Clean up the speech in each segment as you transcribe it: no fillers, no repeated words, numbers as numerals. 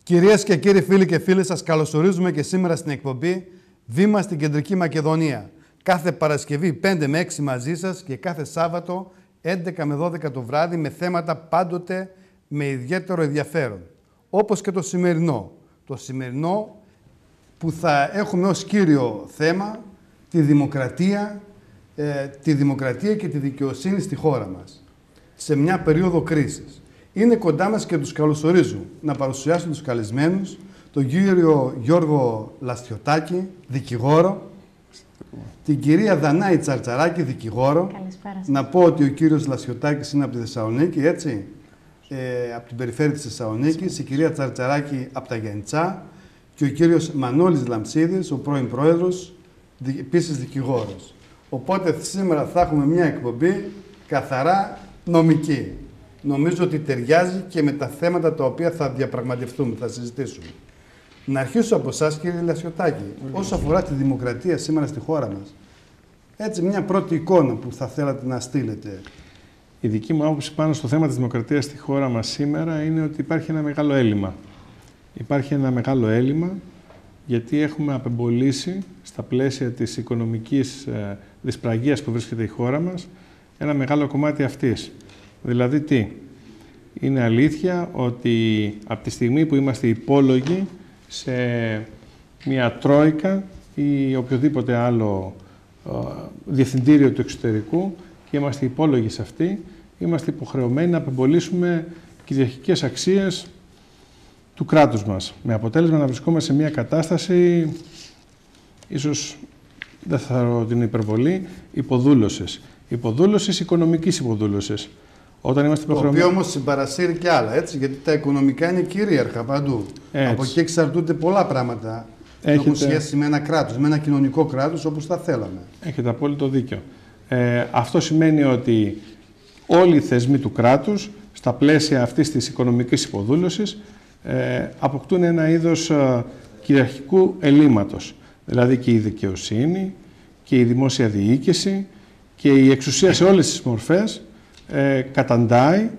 Κυρίες και κύριοι φίλοι και φίλες, σας καλωσορίζουμε και σήμερα στην εκπομπή Βήμα στην Κεντρική Μακεδονία. Κάθε Παρασκευή 5 με 6 μαζί σας και κάθε Σάββατο 11 με 12 το βράδυ με θέματα πάντοτε με ιδιαίτερο ενδιαφέρον. Όπως και το σημερινό. Το σημερινό που θα έχουμε ως κύριο θέμα τη δημοκρατία και τη δικαιοσύνη στη χώρα μας. Σε μια περίοδο κρίσης. Είναι κοντά μας και τους καλωσορίζω να παρουσιάσουν τους καλεσμένους, τον κύριο Γιώργο Λαστιωτάκη, δικηγόρο, την κυρία Δανάη Τσαρτσαράκη, δικηγόρο. Καλησπέρα σας. Να πω ότι ο κύριος Λαστιωτάκης είναι από τη Θεσσαλονίκη, έτσι, από την περιφέρεια της Θεσσαλονίκης, η κυρία Τσαρτσαράκη από τα Γιαννιτσά και ο κύριος Μανώλης Λαμψίδης, ο πρώην πρόεδρος, επίσης δικηγόρος. Οπότε σήμερα θα έχουμε μια εκπομπή καθαρά νομική. Νομίζω ότι ταιριάζει και με τα θέματα τα οποία θα διαπραγματευτούμε, θα συζητήσουμε. Να αρχίσω από εσάς, κύριε Λαστιωτάκη, όσο αφορά τη δημοκρατία σήμερα στη χώρα μας. Έτσι, μια πρώτη εικόνα που θα θέλατε να στείλετε. Η δική μου άποψη πάνω στο θέμα της δημοκρατίας στη χώρα μας σήμερα είναι ότι υπάρχει ένα μεγάλο έλλειμμα. Υπάρχει ένα μεγάλο έλλειμμα γιατί έχουμε απεμπολίσει στα πλαίσια της οικονομικής δυσπραγίας που βρίσκεται η χώρα μας ένα μεγάλο κομμάτι αυτής. Δηλαδή τι? Είναι αλήθεια ότι από τη στιγμή που είμαστε υπόλογοι σε μια τρόικα ή οποιοδήποτε άλλο διευθυντήριο του εξωτερικού και είμαστε υπόλογοι σε αυτή, είμαστε υποχρεωμένοι να απεμπολίσουμε κυριαρχικές αξίες του κράτους μας. Με αποτέλεσμα να βρισκόμαστε σε μια κατάσταση, ίσως δεν θα θεωρώ την υπερβολή, υποδούλωσης. Υποδούλωσης, οικονομικής υποδούλωσης. Όταν είμαστε υποχρεωμένοι. Το οποίο όμως συμπαρασύρει και άλλα, έτσι, γιατί τα οικονομικά είναι κυρίαρχα παντού. Έτσι. Από εκεί εξαρτούνται πολλά πράγματα που έχουν σχέση με ένα κράτος, με ένα κοινωνικό κράτος όπως θα θέλαμε. Έχετε απόλυτο δίκιο. Αυτό σημαίνει ότι όλοι οι θεσμοί του κράτους, στα πλαίσια αυτής της οικονομικής υποδούλωσης, αποκτούν ένα είδος κυριαρχικού ελλείμματος. Δηλαδή και η δικαιοσύνη και η δημόσια διοίκηση και η εξουσία σε όλες τις μορφές καταντάει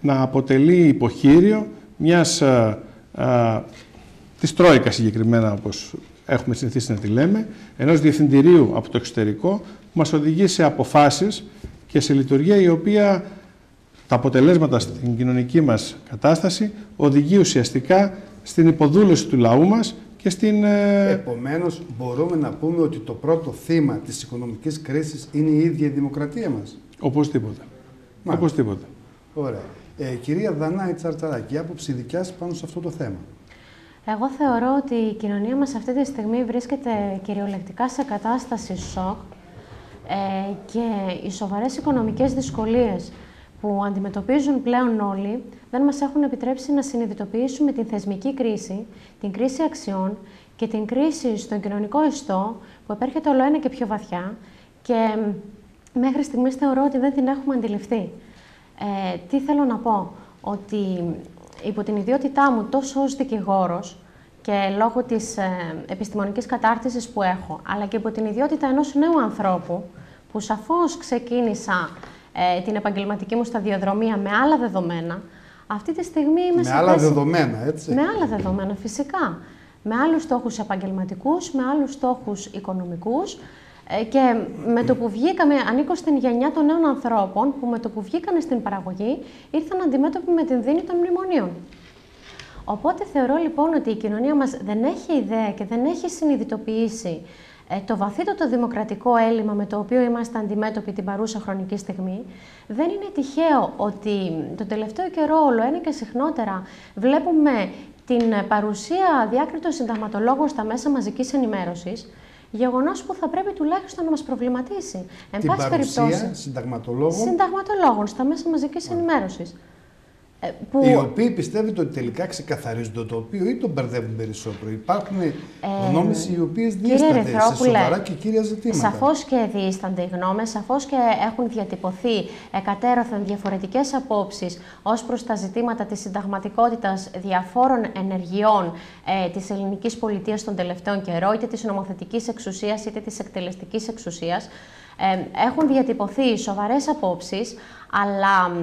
να αποτελεί υποχείριο μιας της Τρόικας συγκεκριμένα, όπως έχουμε συνηθίσει να τη λέμε, ενός διευθυντηρίου από το εξωτερικό που μας οδηγεί σε αποφάσεις και σε λειτουργία η οποία τα αποτελέσματα στην κοινωνική μας κατάσταση οδηγεί ουσιαστικά στην υποδούλωση του λαού μας και στην... Επομένως, μπορούμε να πούμε ότι το πρώτο θύμα της οικονομικής κρίσης είναι η ίδια η δημοκρατία μας. Οπωσδήποτε. Οπωσδήποτε. Ωραία. Κυρία Δανάη Τσαρτσαράκη, η άποψη δικιά σας πάνω σε αυτό το θέμα. Εγώ θεωρώ ότι η κοινωνία μας αυτή τη στιγμή βρίσκεται κυριολεκτικά σε κατάσταση σοκ και οι σοβαρές οικονομικές δυσκολίες που αντιμετωπίζουν πλέον όλοι δεν μας έχουν επιτρέψει να συνειδητοποιήσουμε την θεσμική κρίση, την κρίση αξιών και την κρίση στον κοινωνικό ιστό που επέρχεται όλο ένα και πιο βαθιά και μέχρι στιγμής θεωρώ ότι δεν την έχουμε αντιληφθεί. Τι θέλω να πω? Ότι υπό την ιδιότητά μου τόσο ως δικηγόρος και λόγω της επιστημονικής κατάρτισης που έχω, αλλά και υπό την ιδιότητα ενός νέου ανθρώπου που σαφώς ξεκίνησα την επαγγελματική μου σταδιοδρομία με άλλα δεδομένα, αυτή τη στιγμή είμαι σε θέση... Με άλλα δεδομένα, έτσι. Με άλλα δεδομένα, φυσικά. Με άλλους στόχους επαγγελματικούς, με άλλους στόχους οικονομικούς και με το που βγήκαμε, ανήκω στην γενιά των νέων ανθρώπων που με το που βγήκανε στην παραγωγή ήρθαν αντιμέτωποι με την δίνη των μνημονίων. Οπότε θεωρώ λοιπόν ότι η κοινωνία μας δεν έχει ιδέα και δεν έχει συνειδητοποιήσει το βαθύτατο δημοκρατικό έλλειμμα με το οποίο είμαστε αντιμέτωποι την παρούσα χρονική στιγμή. Δεν είναι τυχαίο ότι το τελευταίο καιρό όλο ένα και συχνότερα βλέπουμε την παρουσία διάκριτων συνταγματολόγων στα μέσα μαζικής ενημέρωσης, γεγονός που θα πρέπει τουλάχιστον να μας προβληματίσει. Εν πάση περιπτώσει, συνταγματολόγων στα μέσα μαζικής ενημέρωσης. Οι οποίοι πιστεύετε ότι τελικά ξεκαθαρίζουν το τοπίο ή τον μπερδεύουν περισσότερο? Υπάρχουν γνώμες οι οποίες διήστανται σε σοβαρά και κύρια ζητήματα. Σαφώς και διήστανται οι γνώμες, σαφώς και έχουν διατυπωθεί εκατέρωθεν διαφορετικές απόψεις ως προς τα ζητήματα της συνταγματικότητας διαφόρων ενεργειών της ελληνικής πολιτείας τον τελευταίο καιρό, είτε της νομοθετικής εξουσίας είτε της εκτελεστικής εξουσίας. Έχουν διατυπωθεί σοβαρές απόψεις, αλλά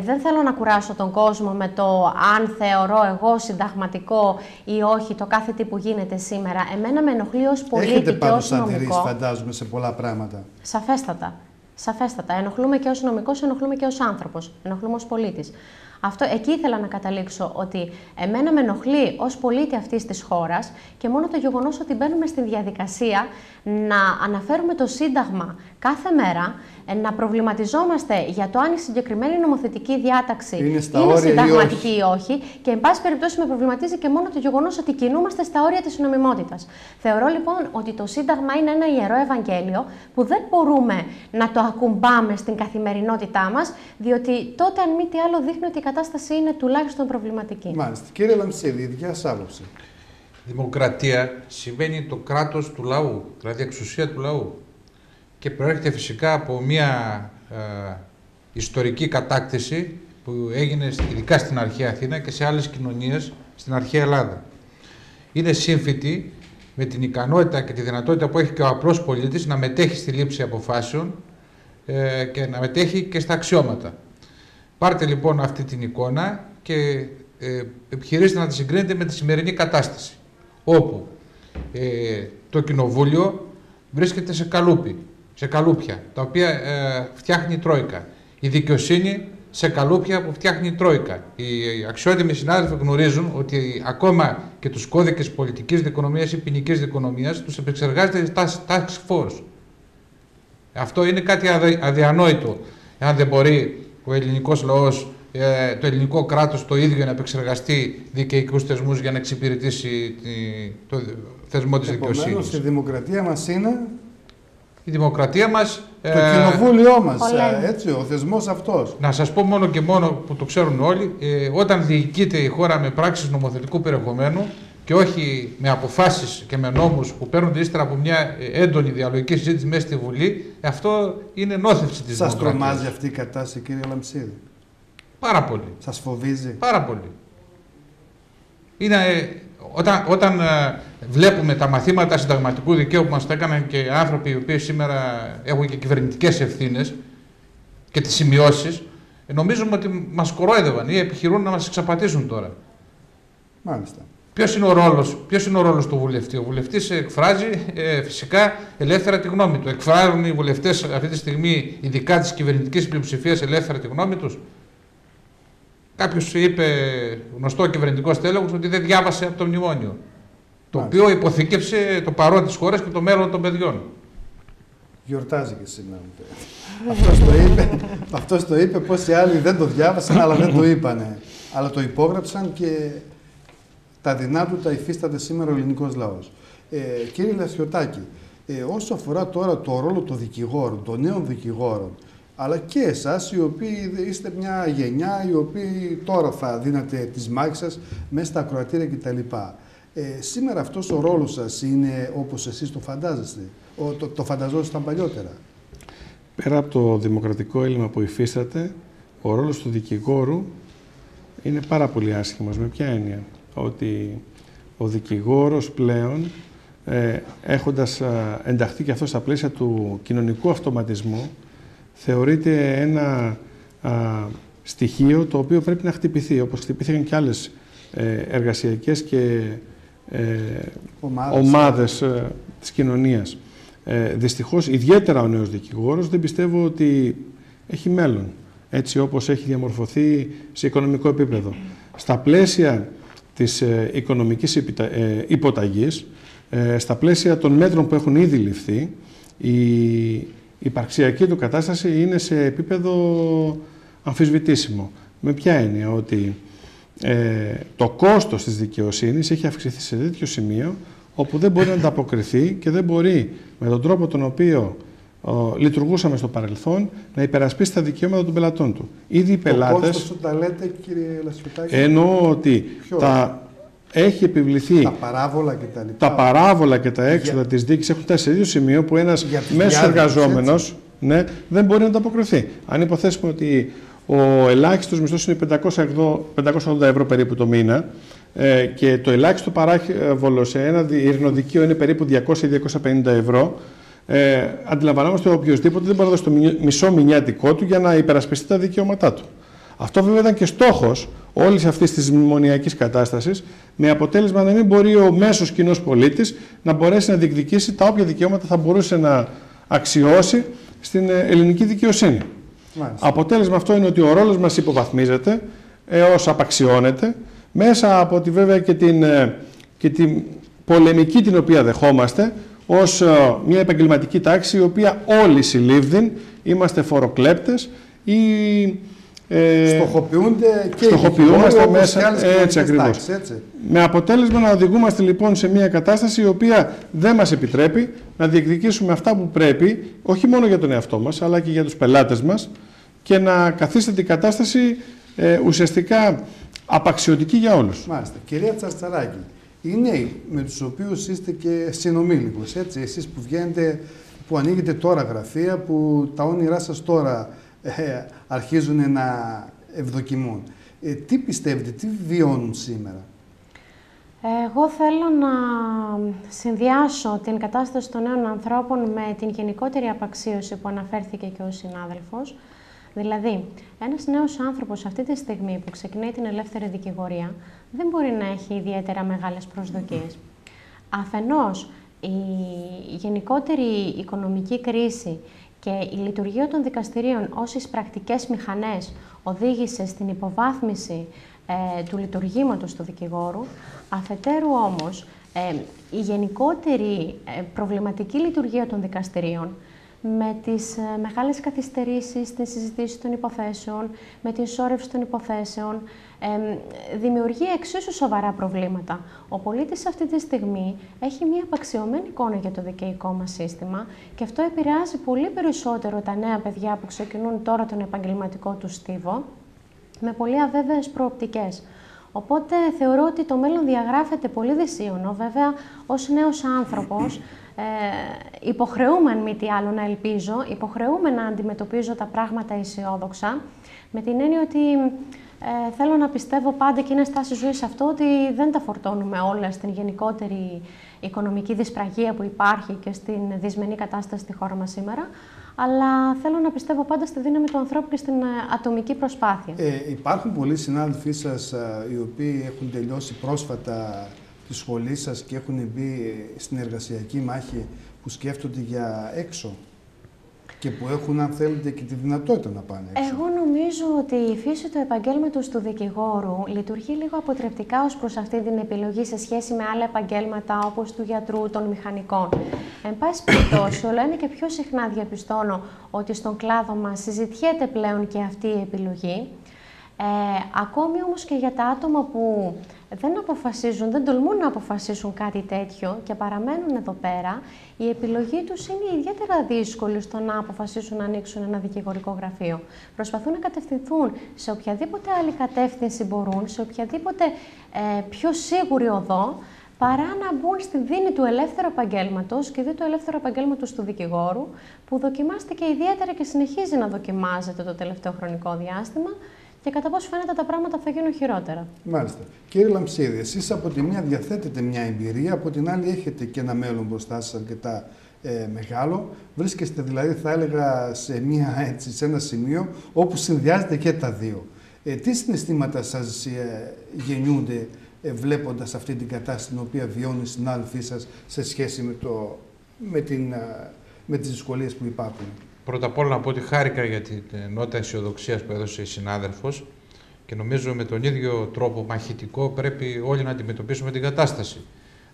δεν θέλω να κουράσω τον κόσμο με το αν θεωρώ εγώ συνταγματικό ή όχι το κάθε τι που γίνεται σήμερα. Εμένα με ενοχλεί ως πολίτη Έχετε και ως πάντως αντιρρήσει, νομικό. φαντάζομαι, σε πολλά πράγματα. Σαφέστατα. Σαφέστατα. Ενοχλούμε και ως νομικός, ενοχλούμε και ως άνθρωπος, ενοχλούμε ως πολίτης. Εκεί ήθελα να καταλήξω, ότι εμένα με ενοχλεί ως πολίτη αυτής της χώρας και μόνο το γεγονός ότι μπαίνουμε στη διαδικασία να αναφέρουμε το Σύνταγμα κάθε μέρα, να προβληματιζόμαστε για το αν η συγκεκριμένη νομοθετική διάταξη είναι συνταγματική ή όχι, και εν πάση περιπτώσει με προβληματίζει και μόνο το γεγονός ότι κινούμαστε στα όρια της νομιμότητας. Θεωρώ λοιπόν ότι το Σύνταγμα είναι ένα ιερό Ευαγγέλιο που δεν μπορούμε να το ακουμπάμε στην καθημερινότητά μας, διότι τότε, αν μη τι άλλο, δείχνει ότι η κατάσταση είναι τουλάχιστον προβληματική. Μάλιστα. Κύριε Λαμψίδη, η δικιά σας άποψη? Δημοκρατία σημαίνει το κράτος του λαού, δηλαδή εξουσία του λαού. Και προέρχεται φυσικά από μια ιστορική κατάκτηση που έγινε ειδικά στην αρχαία Αθήνα και σε άλλες κοινωνίες στην αρχαία Ελλάδα. Είναι σύμφυτη με την ικανότητα και τη δυνατότητα που έχει και ο απλός πολίτης να μετέχει στη λήψη αποφάσεων και να μετέχει και στα αξιώματα. Πάρτε λοιπόν αυτή την εικόνα και επιχειρήστε να τη συγκρίνετε με τη σημερινή κατάσταση, όπου το κοινοβούλιο βρίσκεται σε καλούπια, τα οποία φτιάχνει η Τρόικα. Η δικαιοσύνη σε καλούπια που φτιάχνει η Τρόικα. Οι αξιότιμοι συνάδελφοι γνωρίζουν ότι ακόμα και τους κώδικες πολιτικής δικονομίας ή ποινικής δικονομίας τους επεξεργάζεται η Task Force. Αυτό είναι κάτι αδιανόητο, εάν δεν μπορεί ο ελληνικός λαός, το ελληνικό κράτος το ίδιο να επεξεργαστεί δικαιικούς θεσμούς για να εξυπηρετήσει το θεσμό της δικαιοσύνης. Επομένως, η δημοκρατία μας είναι... Η δημοκρατία μας... Το κοινοβούλιο μας, έτσι, ο θεσμός αυτός. Να σας πω μόνο και μόνο που το ξέρουν όλοι, όταν διοικείται η χώρα με πράξεις νομοθετικού περιεχομένου και όχι με αποφάσεις και με νόμους που παίρνονται ύστερα από μια έντονη διαλογική συζήτηση μέσα στη Βουλή, αυτό είναι νόθευση της δημοκρατίας. Σας τρομάζει αυτή η κατάσταση, κύριε Λαμψίδη? Πάρα πολύ. Σας φοβίζει? Πάρα πολύ. Όταν βλέπουμε τα μαθήματα συνταγματικού δικαίου που μας τα έκαναν και άνθρωποι οι οποίοι σήμερα έχουν και κυβερνητικές ευθύνες και τις σημειώσεις, νομίζουμε ότι μας κορόιδευαν ή επιχειρούν να μας εξαπατήσουν τώρα. Μάλιστα. Ποιος είναι ο ρόλος του βουλευτή? Ο βουλευτής εκφράζει φυσικά ελεύθερα τη γνώμη του. Εκφράζουν οι βουλευτές αυτή τη στιγμή, ειδικά της κυβερνητικής πλειοψηφίας, ελεύθερα τη γνώμη τους? Κάποιος είπε, γνωστό κυβερνητικό στέλεχος, ότι δεν διάβασε από το μνημόνιο. Το οποίο υποθήκευσε το παρόν της χώρας και το μέλλον των παιδιών. Γιορτάζει και σήμερα. Αυτός το είπε, πόσοι άλλοι δεν το διάβασαν, αλλά δεν το είπανε. Αλλά το υπόγραψαν και τα δεινά του τα υφίσταται σήμερα ο ελληνικός λαός. Κύριε Λασιωτάκη, όσο αφορά τώρα το ρόλο των δικηγόρων, των νέων δικηγόρων, αλλά και εσάς, οι οποίοι είστε μια γενιά, οι οποίοι τώρα θα δίνατε τις μάχες σας μέσα στα ακροατήρια κτλ. Σήμερα αυτός ο ρόλος σας είναι όπως εσείς το φαντάζεστε, το φανταζόσασταν παλιότερα? Πέρα από το δημοκρατικό έλλειμμα που υφίσταται, ο ρόλος του δικηγόρου είναι πάρα πολύ άσχημος. Με ποια έννοια? Ότι ο δικηγόρος πλέον, έχοντας ενταχθεί και αυτό στα πλαίσια του κοινωνικού αυτοματισμού, θεωρείται ένα στοιχείο το οποίο πρέπει να χτυπηθεί, όπως χτυπήθηκαν και άλλες εργασιακές και ομάδες της κοινωνίας. Δυστυχώς, ιδιαίτερα ο νέος δικηγόρος δεν πιστεύω ότι έχει μέλλον, έτσι όπως έχει διαμορφωθεί σε οικονομικό επίπεδο. Στα πλαίσια της οικονομικής υποταγής, στα πλαίσια των μέτρων που έχουν ήδη ληφθεί, η υπαρξιακή του κατάσταση είναι σε επίπεδο αμφισβητήσιμο. Με ποια έννοια? Ότι το κόστος της δικαιοσύνης έχει αυξηθεί σε τέτοιο σημείο όπου δεν μπορεί να ανταποκριθεί και δεν μπορεί με τον τρόπο τον οποίο λειτουργούσαμε στο παρελθόν να υπερασπίσει τα δικαιώματα των πελατών του. Ήδη οι πελάτες... Το κόστος όταν λέτε, κύριε Λασιωτάκη? Εννοώ ότι έχει επιβληθεί... Τα παράβολα και τα λοιπά. Τα παράβολα και τα έξοδα της δίκης έχουν φτάσει σε ίδιο σημείο που ένας μέσος εργαζόμενος δεν μπορεί να ανταποκριθεί. Αν υποθέσουμε ότι ο ελάχιστος μισθός είναι 580 ευρώ περίπου το μήνα και το ελάχιστο παράβολο σε ένα ειρηνοδικείο είναι περίπου 200-250 ευρώ, αντιλαμβανόμαστε ότι οποιοδήποτε δεν μπορεί να δώσει το μισό μηνιάτικό του για να υπερασπιστεί τα δικαιώματά του. Αυτό βέβαια ήταν και στόχος όλης αυτής της μνημονιακής κατάστασης, με αποτέλεσμα να μην μπορεί ο μέσος κοινός πολίτης να μπορέσει να διεκδικήσει τα όποια δικαιώματα θα μπορούσε να αξιώσει στην ελληνική δικαιοσύνη. Μάλιστα. Αποτέλεσμα αυτό είναι ότι ο ρόλος μας υποβαθμίζεται έως απαξιώνεται, μέσα από τη βέβαια και την πολεμική την οποία δεχόμαστε, ως μια επαγγελματική τάξη η οποία όλοι συλλήβδην είμαστε φοροκλέπτες ή στοχοποιούνται και στοχοποιούμαστε μέσα, έτσι ακριβώς. Τάξεις, έτσι. Με αποτέλεσμα να οδηγούμαστε λοιπόν σε μια κατάσταση η οποία δεν μας επιτρέπει να διεκδικήσουμε αυτά που πρέπει, όχι μόνο για τον εαυτό μας, αλλά και για τους πελάτες μας, και να καθίσετε την κατάσταση ουσιαστικά απαξιωτική για όλους. Μάλιστα. Κυρία Τσαρτσαράκη, οι νέοι με τους οποίους είστε και συνομήλικους, έτσι, εσείς που βγαίνετε, που ανοίγετε τώρα γραφεία, που τα όνειρά σας τώρα αρχίζουν να ευδοκιμούν. Τι πιστεύετε, τι βιώνουν σήμερα? Εγώ θέλω να συνδυάσω την κατάσταση των νέων ανθρώπων με την γενικότερη απαξίωση που αναφέρθηκε και ο συνάδελφος. Δηλαδή, ένας νέος άνθρωπος αυτή τη στιγμή που ξεκινάει την ελεύθερη δικηγορία δεν μπορεί να έχει ιδιαίτερα μεγάλες προσδοκίες. Αφενός, η γενικότερη οικονομική κρίση και η λειτουργία των δικαστηρίων ως πρακτικές μηχανές οδήγησε στην υποβάθμιση του λειτουργήματος του δικηγόρου. Αφετέρου όμως, η γενικότερη προβληματική λειτουργία των δικαστηρίων με τις μεγάλες καθυστερήσεις στην συζητήση των υποθέσεων, με την σώρευση των υποθέσεων, δημιουργεί εξίσου σοβαρά προβλήματα. Ο πολίτης αυτή τη στιγμή έχει μια απαξιωμένη εικόνα για το δικαιικό μας σύστημα και αυτό επηρεάζει πολύ περισσότερο τα νέα παιδιά που ξεκινούν τώρα τον επαγγελματικό του στίβο, με πολύ αβέβαιες προοπτικές. Οπότε θεωρώ ότι το μέλλον διαγράφεται πολύ δυσίωνο. Βέβαια, ως νέος άνθρωπος, υποχρεούμαι αν μη τι άλλο να ελπίζω, υποχρεούμαι να αντιμετωπίζω τα πράγματα αισιόδοξα, με την έννοια ότι θέλω να πιστεύω πάντα, και είναι στάση ζωής αυτό, ότι δεν τα φορτώνουμε όλα στην γενικότερη οικονομική δυσπραγία που υπάρχει και στην δυσμενή κατάσταση στη χώρα μας σήμερα, αλλά θέλω να πιστεύω πάντα στη δύναμη του ανθρώπου και στην ατομική προσπάθεια. Υπάρχουν πολλοί συνάδελφοί σας οι οποίοι έχουν τελειώσει πρόσφατα τη σχολή σας και έχουν μπει στην εργασιακή μάχη, που σκέφτονται για έξω και που έχουν, αν θέλετε, και τη δυνατότητα να πάνε έξω? Εγώ νομίζω ότι η φύση του επαγγέλματος του δικηγόρου λειτουργεί λίγο αποτρεπτικά ως προς αυτή την επιλογή σε σχέση με άλλα επαγγέλματα όπως του γιατρού, των μηχανικών. Εν πάση περιπτώσει, όλο ένα και πιο συχνά διαπιστώνω ότι στον κλάδο μας συζητιέται πλέον και αυτή η επιλογή. Ακόμη όμως και για τα άτομα που δεν αποφασίζουν, δεν τολμούν να αποφασίσουν κάτι τέτοιο και παραμένουν εδώ πέρα, η επιλογή τους είναι ιδιαίτερα δύσκολη στο να αποφασίσουν να ανοίξουν ένα δικηγορικό γραφείο. Προσπαθούν να κατευθυνθούν σε οποιαδήποτε άλλη κατεύθυνση μπορούν, σε οποιαδήποτε πιο σίγουρη οδό, παρά να μπουν στη δίνη του ελεύθερου επαγγέλματος και δι του ελεύθερου επαγγέλματος του δικηγόρου, που δοκιμάστηκε ιδιαίτερα και συνεχίζει να δοκιμάζεται το τελευταίο χρονικό διάστημα, και κατά πόσο φαίνεται τα πράγματα θα γίνουν χειρότερα. Μάλιστα. Κύριε Λαμψίδη, εσείς από τη μία διαθέτετε μια εμπειρία, από την άλλη έχετε και ένα μέλλον μπροστά σας αρκετά μεγάλο. Βρίσκεστε δηλαδή, θα έλεγα, σε ένα σημείο όπου συνδυάζετε και τα δύο. Τι συναισθήματα σας γεννιούνται βλέποντας αυτή την κατάσταση την οποία βιώνουν οι συνάδελφοί σας σε σχέση με τις δυσκολίες που υπάρχουν? Πρώτα απ' όλα να πω ότι χάρηκα για την νότα αισιοδοξίας που έδωσε η συνάδελφος και νομίζω με τον ίδιο τρόπο μαχητικό πρέπει όλοι να αντιμετωπίσουμε την κατάσταση.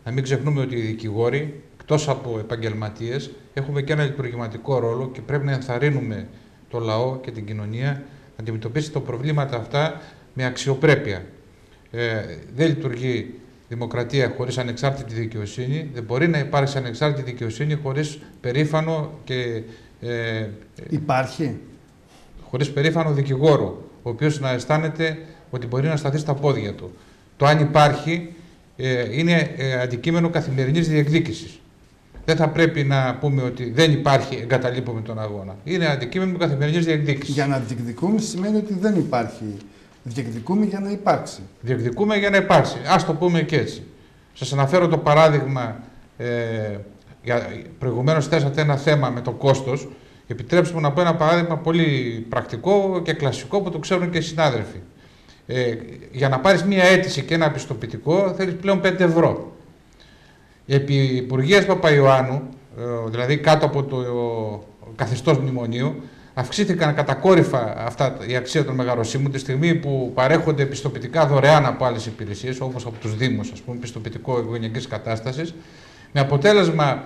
Να μην ξεχνούμε ότι οι δικηγόροι, εκτός από επαγγελματίες, έχουμε και ένα λειτουργηματικό ρόλο και πρέπει να ενθαρρύνουμε το λαό και την κοινωνία να αντιμετωπίσει τα προβλήματα αυτά με αξιοπρέπεια. Δεν λειτουργεί δημοκρατία χωρίς ανεξάρτητη δικαιοσύνη, δεν μπορεί να υπάρξει ανεξάρτητη δικαιοσύνη χωρίς περήφανο και υπάρχει. Χωρίς περήφανο δικηγόρο, ο οποίος να αισθάνεται ότι μπορεί να σταθεί στα πόδια του. Το αν υπάρχει είναι αντικείμενο καθημερινής διεκδίκησης. Δεν θα πρέπει να πούμε ότι δεν υπάρχει, εγκαταλείπουμε τον αγώνα. Είναι αντικείμενο καθημερινής διεκδίκησης. Για να διεκδικούμε σημαίνει ότι δεν υπάρχει. Διεκδικούμε για να υπάρξει. Διεκδικούμε για να υπάρξει. Ας το πούμε και έτσι. Σας αναφέρω το παράδειγμα Προηγουμένως θέσατε ένα θέμα με το κόστος. Επιτρέψτε μου να πω ένα παράδειγμα πολύ πρακτικό και κλασικό που το ξέρουν και οι συνάδελφοι. Για να πάρεις μία αίτηση και ένα πιστοποιητικό θέλεις πλέον 5 ευρώ. Επί Υπουργείας Παπαϊωάννου, δηλαδή κάτω από το καθεστώς μνημονίου, αυξήθηκαν κατακόρυφα η αξία των μεγαροσύμων τη στιγμή που παρέχονται πιστοποιητικά δωρεάν από άλλες υπηρεσίες, όπως από τους Δήμους, ας πούμε, πιστοποιητικό οικογενειακής κατάστασης, με αποτέλεσμα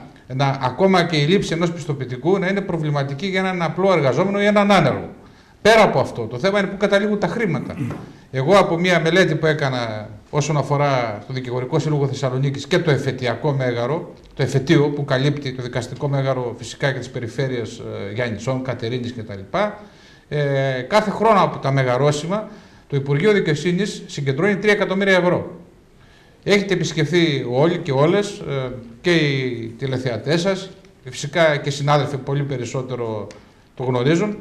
ακόμα και η λήψη ενός πιστοποιητικού να είναι προβληματική για έναν απλό εργαζόμενο ή έναν άνεργο. Πέρα από αυτό, το θέμα είναι που καταλήγουν τα χρήματα. Εγώ από μια μελέτη που έκανα όσον αφορά το Δικηγορικό Σύλλογο Θεσσαλονίκης και το εφετειακό μέγαρο, το εφετείο που καλύπτει το δικαστικό μέγαρο φυσικά και τις περιφέρειες Γιάννητσών, Κατερίνης κτλ. Κάθε χρόνο από τα μεγαρόσημα το Υπουργείο Δικαιοσύνης συγκεντρώνει 3 εκατομμύρια ευρώ. Έχετε επισκεφθεί όλοι και όλες και οι τηλεθεατές σας, φυσικά και συνάδελφοι πολύ περισσότερο το γνωρίζουν,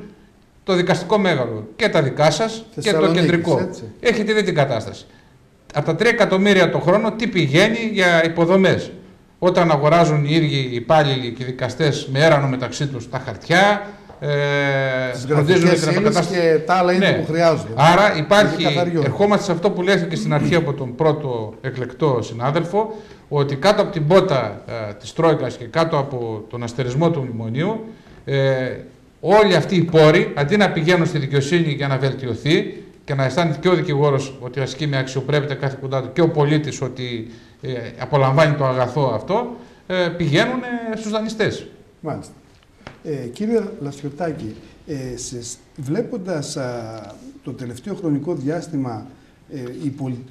το δικαστικό μέγαρο και τα δικά σας και το κεντρικό. Έτσι. Έχετε δει την κατάσταση. Από τα 3 εκατομμύρια το χρόνο τι πηγαίνει για υποδομές. Όταν αγοράζουν οι ίδιοι οι υπάλληλοι και οι δικαστές με έρανο μεταξύ τους τα χαρτιά, τις γραφικές ύλες και τα άλλα είδη που χρειάζονται. Άρα υπάρχει, ερχόμαστε σε αυτό που λέθηκε στην αρχή από τον πρώτο εκλεκτό συνάδελφο, ότι κάτω από την πότα της Τρόικας και κάτω από τον αστερισμό του μνημονίου, όλοι αυτοί οι πόροι, αντί να πηγαίνουν στη δικαιοσύνη για να βελτιωθεί και να αισθάνεται και ο δικηγόρος ότι ασκεί με αξιοπρέπεια κάθε κοντά του και ο πολίτης ότι απολαμβάνει το αγαθό αυτό, πηγαίνουν στους δανειστές. Μάλιστα. Κύριε Λασιωτάκη, βλέποντας το τελευταίο χρονικό διάστημα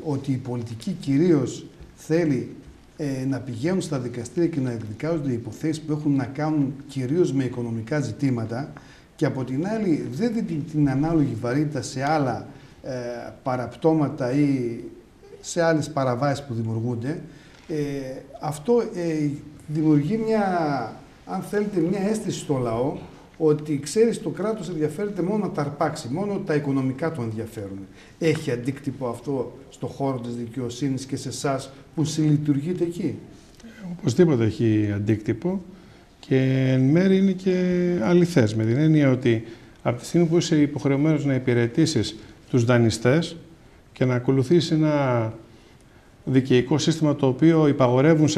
ότι η πολιτική κυρίως θέλει να πηγαίνουν στα δικαστήρια και να εκδικάζονται υποθέσεις που έχουν να κάνουν κυρίως με οικονομικά ζητήματα και από την άλλη δεν δίνει την ανάλογη βαρύτητα σε άλλα παραπτώματα ή σε άλλες παραβάσεις που δημιουργούνται, αυτό δημιουργεί αν θέλετε, μια αίσθηση στο λαό ότι ξέρεις το κράτος ενδιαφέρεται μόνο να τα αρπάξει, μόνο τα οικονομικά του ενδιαφέρουν. Έχει αντίκτυπο αυτό στο χώρο της δικαιοσύνης και σε εσάς που συλλειτουργείτε εκεί? Οπωσδήποτε έχει αντίκτυπο και εν μέρει είναι και αληθές, με την έννοια ότι από τη στιγμή που είσαι υποχρεωμένος να υπηρετήσεις τους δανειστές και να ακολουθήσεις ένα δικαιικό σύστημα το οποίο υπαγορεύουν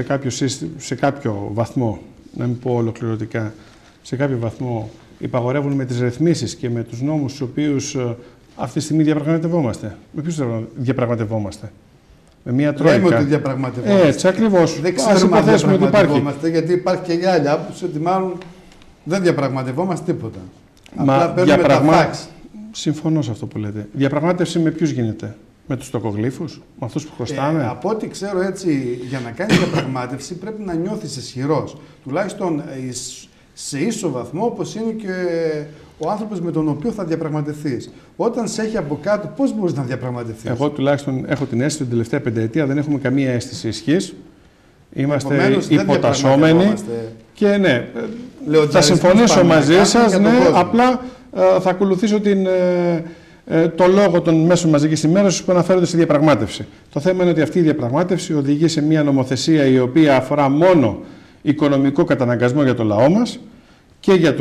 σε κάποιο βαθμό, να μην πω ολοκληρωτικά, σε κάποιο βαθμό υπαγορεύουν με τις ρυθμίσεις και με τους νόμους τους οποίους αυτή τη στιγμή διαπραγματευόμαστε. Με ποιους διαπραγματευόμαστε? Με μια τρόικα. Λέμε ότι διαπραγματευόμαστε. Έτσι, ακριβώς. Δεν ξέρουμε αν διαπραγματευόμαστε, γιατί υπάρχει και μια άλλη άποψη ότι μάλλον δεν διαπραγματευόμαστε τίποτα. Απλά παίρνουμε τα φάξ. Συμφωνώ σε αυτό που λέτε. Διαπραγμάτευση με ποιους γίνεται? Με τους τοκογλύφους, με αυτούς που χρωστάμε? Από ό,τι ξέρω, έτσι, για να κάνεις διαπραγμάτευση πρέπει να νιώθεις ισχυρός. Τουλάχιστον σε ίσο βαθμό, όπως είναι και ο άνθρωπος με τον οποίο θα διαπραγματευτείς. Όταν σε έχει από κάτω, πώς μπορείς να διαπραγματευτείς? Εγώ τουλάχιστον έχω την αίσθηση ότι την τελευταία πενταετία δεν έχουμε καμία αίσθηση ισχύς. Είμαστε υποτασσόμενοι. Και ναι, θα συμφωνήσω μαζί σας, ναι, απλά θα ακολουθήσω το λόγο των μέσων μαζικής ενημέρωσης που αναφέρονται στη διαπραγμάτευση. Το θέμα είναι ότι αυτή η διαπραγμάτευση οδηγεί σε μια νομοθεσία η οποία αφορά μόνο οικονομικό καταναγκασμό για το λαό μας και για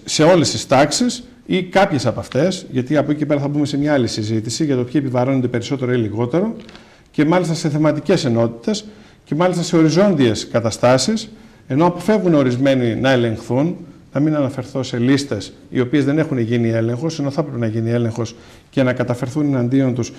σε όλες τις τάξεις ή κάποιες από αυτές, γιατί από εκεί και πέρα θα μπούμε σε μια άλλη συζήτηση για το ποιοι επιβαρύνονται περισσότερο ή λιγότερο, και μάλιστα σε θεματικές ενότητες και μάλιστα σε οριζόντιες καταστάσεις, ενώ αποφεύγουν ορισμένοι να ελεγχθούν. Να μην αναφερθώ σε λίστες οι οποίες δεν έχουν γίνει έλεγχος, ενώ θα πρέπει να γίνει έλεγχος και να καταφερθούν εναντίον τους.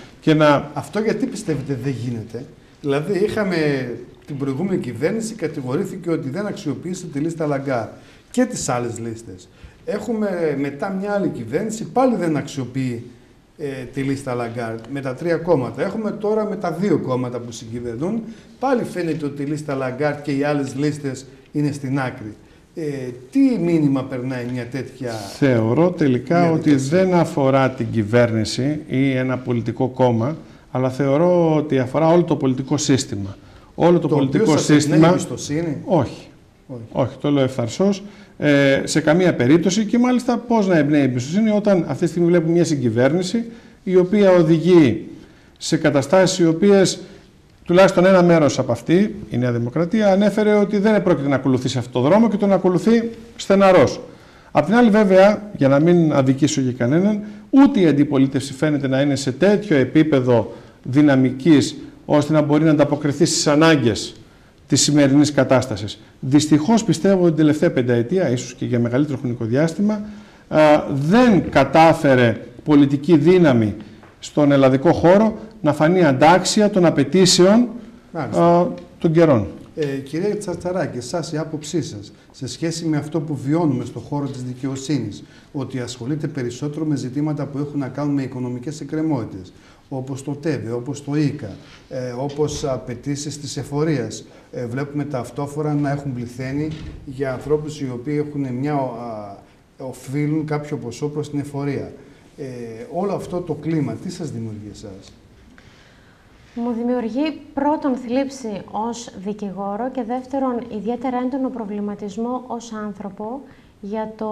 Αυτό γιατί πιστεύετε δεν γίνεται? Δηλαδή, είχαμε την προηγούμενη κυβέρνηση, κατηγορήθηκε ότι δεν αξιοποίησε τη λίστα Λαγκάρ και τις άλλες λίστες. Έχουμε μετά μια άλλη κυβέρνηση, πάλι δεν αξιοποιεί τη λίστα Λαγκάρ με τα 3 κόμματα. Έχουμε τώρα με τα 2 κόμματα που συγκυβερνούν, πάλι φαίνεται ότι η λίστα Λαγκάρ και οι άλλες λίστες είναι στην άκρη. Τι μήνυμα περνάει μια τέτοια... Θεωρώ τελικά ότι δεν αφορά την κυβέρνηση ή ένα πολιτικό κόμμα, αλλά θεωρώ ότι αφορά όλο το πολιτικό σύστημα. Όλο το πολιτικό σύστημα... εμπιστοσύνη? Όχι, το λέω ευθαρσώς. Σε καμία περίπτωση, και μάλιστα πώς να εμπνέει εμπιστοσύνη όταν αυτή τη στιγμή βλέπουμε μια συγκυβέρνηση η οποία οδηγεί σε καταστάσεις οι οποίες τουλάχιστον ένα μέρος από αυτή, η Νέα Δημοκρατία, ανέφερε ότι δεν επρόκειται να ακολουθήσει αυτό το δρόμο και τον ακολουθεί στεναρός. Απ' την άλλη, βέβαια, για να μην αδικήσω για κανέναν, ούτε η αντιπολίτευση φαίνεται να είναι σε τέτοιο επίπεδο δυναμικής, ώστε να μπορεί να ανταποκριθεί στις ανάγκες της σημερινής κατάστασης. Δυστυχώς πιστεύω ότι την τελευταία πενταετία, ίσως και για μεγαλύτερο χρονικό διάστημα, δεν κατάφερε πολιτική δύναμη στον ελλαδικό χώρο να φανεί αντάξια των απαιτήσεων των καιρών. Κυρία Τσαρτσαράκη, εσάς η άποψή σας σε σχέση με αυτό που βιώνουμε στον χώρο της δικαιοσύνης, ότι ασχολείται περισσότερο με ζητήματα που έχουν να κάνουν με οικονομικές εκκρεμότητες, όπως το ΤΕΒΕ, όπως το ΙΚΑ, όπως απαιτήσεις της εφορίας. Βλέπουμε ταυτόχρονα να έχουν πληθαίνει για ανθρώπους οι οποίοι έχουν οφείλουν κάποιο ποσό προς την εφορία. Όλο αυτό το κλίμα, τι σας δημιουργεί εσάς? Μου δημιουργεί πρώτον θλίψη ως δικηγόρο και δεύτερον ιδιαίτερα έντονο προβληματισμό ως άνθρωπο για το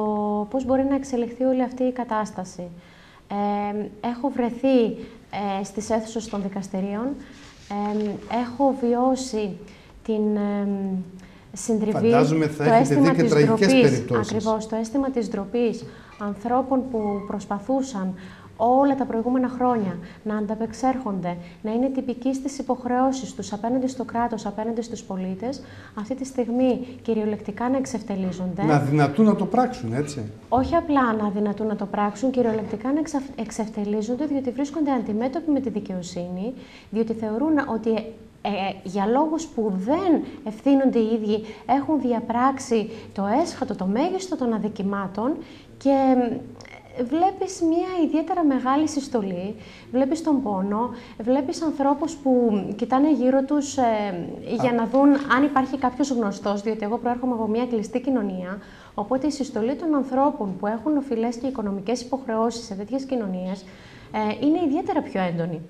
πώς μπορεί να εξελιχθεί όλη αυτή η κατάσταση. Έχω βρεθεί στις αίθουσες των δικαστηρίων, έχω βιώσει την συντριβή, το αίσθημα της ντροπής, ακριβώς, το αίσθημα της ντροπής ανθρώπων που προσπαθούσαν όλα τα προηγούμενα χρόνια να ανταπεξέρχονται, να είναι τυπικοί στις υποχρεώσεις τους απέναντι στο κράτος, απέναντι στους πολίτες, αυτή τη στιγμή κυριολεκτικά να εξευτελίζονται. Να δυνατούν να το πράξουν, έτσι. Όχι απλά να δυνατούν να το πράξουν, κυριολεκτικά να εξευτελίζονται, διότι βρίσκονται αντιμέτωποι με τη δικαιοσύνη, διότι θεωρούν ότι για λόγους που δεν ευθύνονται οι ίδιοι έχουν διαπράξει το έσχατο, το μέγιστο των αδικημάτων και βλέπεις μια ιδιαίτερα μεγάλη συστολή, βλέπεις τον πόνο, βλέπεις ανθρώπους που κοιτάνε γύρω τους για να δουν αν υπάρχει κάποιος γνωστός, διότι εγώ προέρχομαι από μια κλειστή κοινωνία, οπότε η συστολή των ανθρώπων που έχουν οφειλές και οικονομικές υποχρεώσεις σε τέτοιες κοινωνίες είναι ιδιαίτερα πιο έντονη.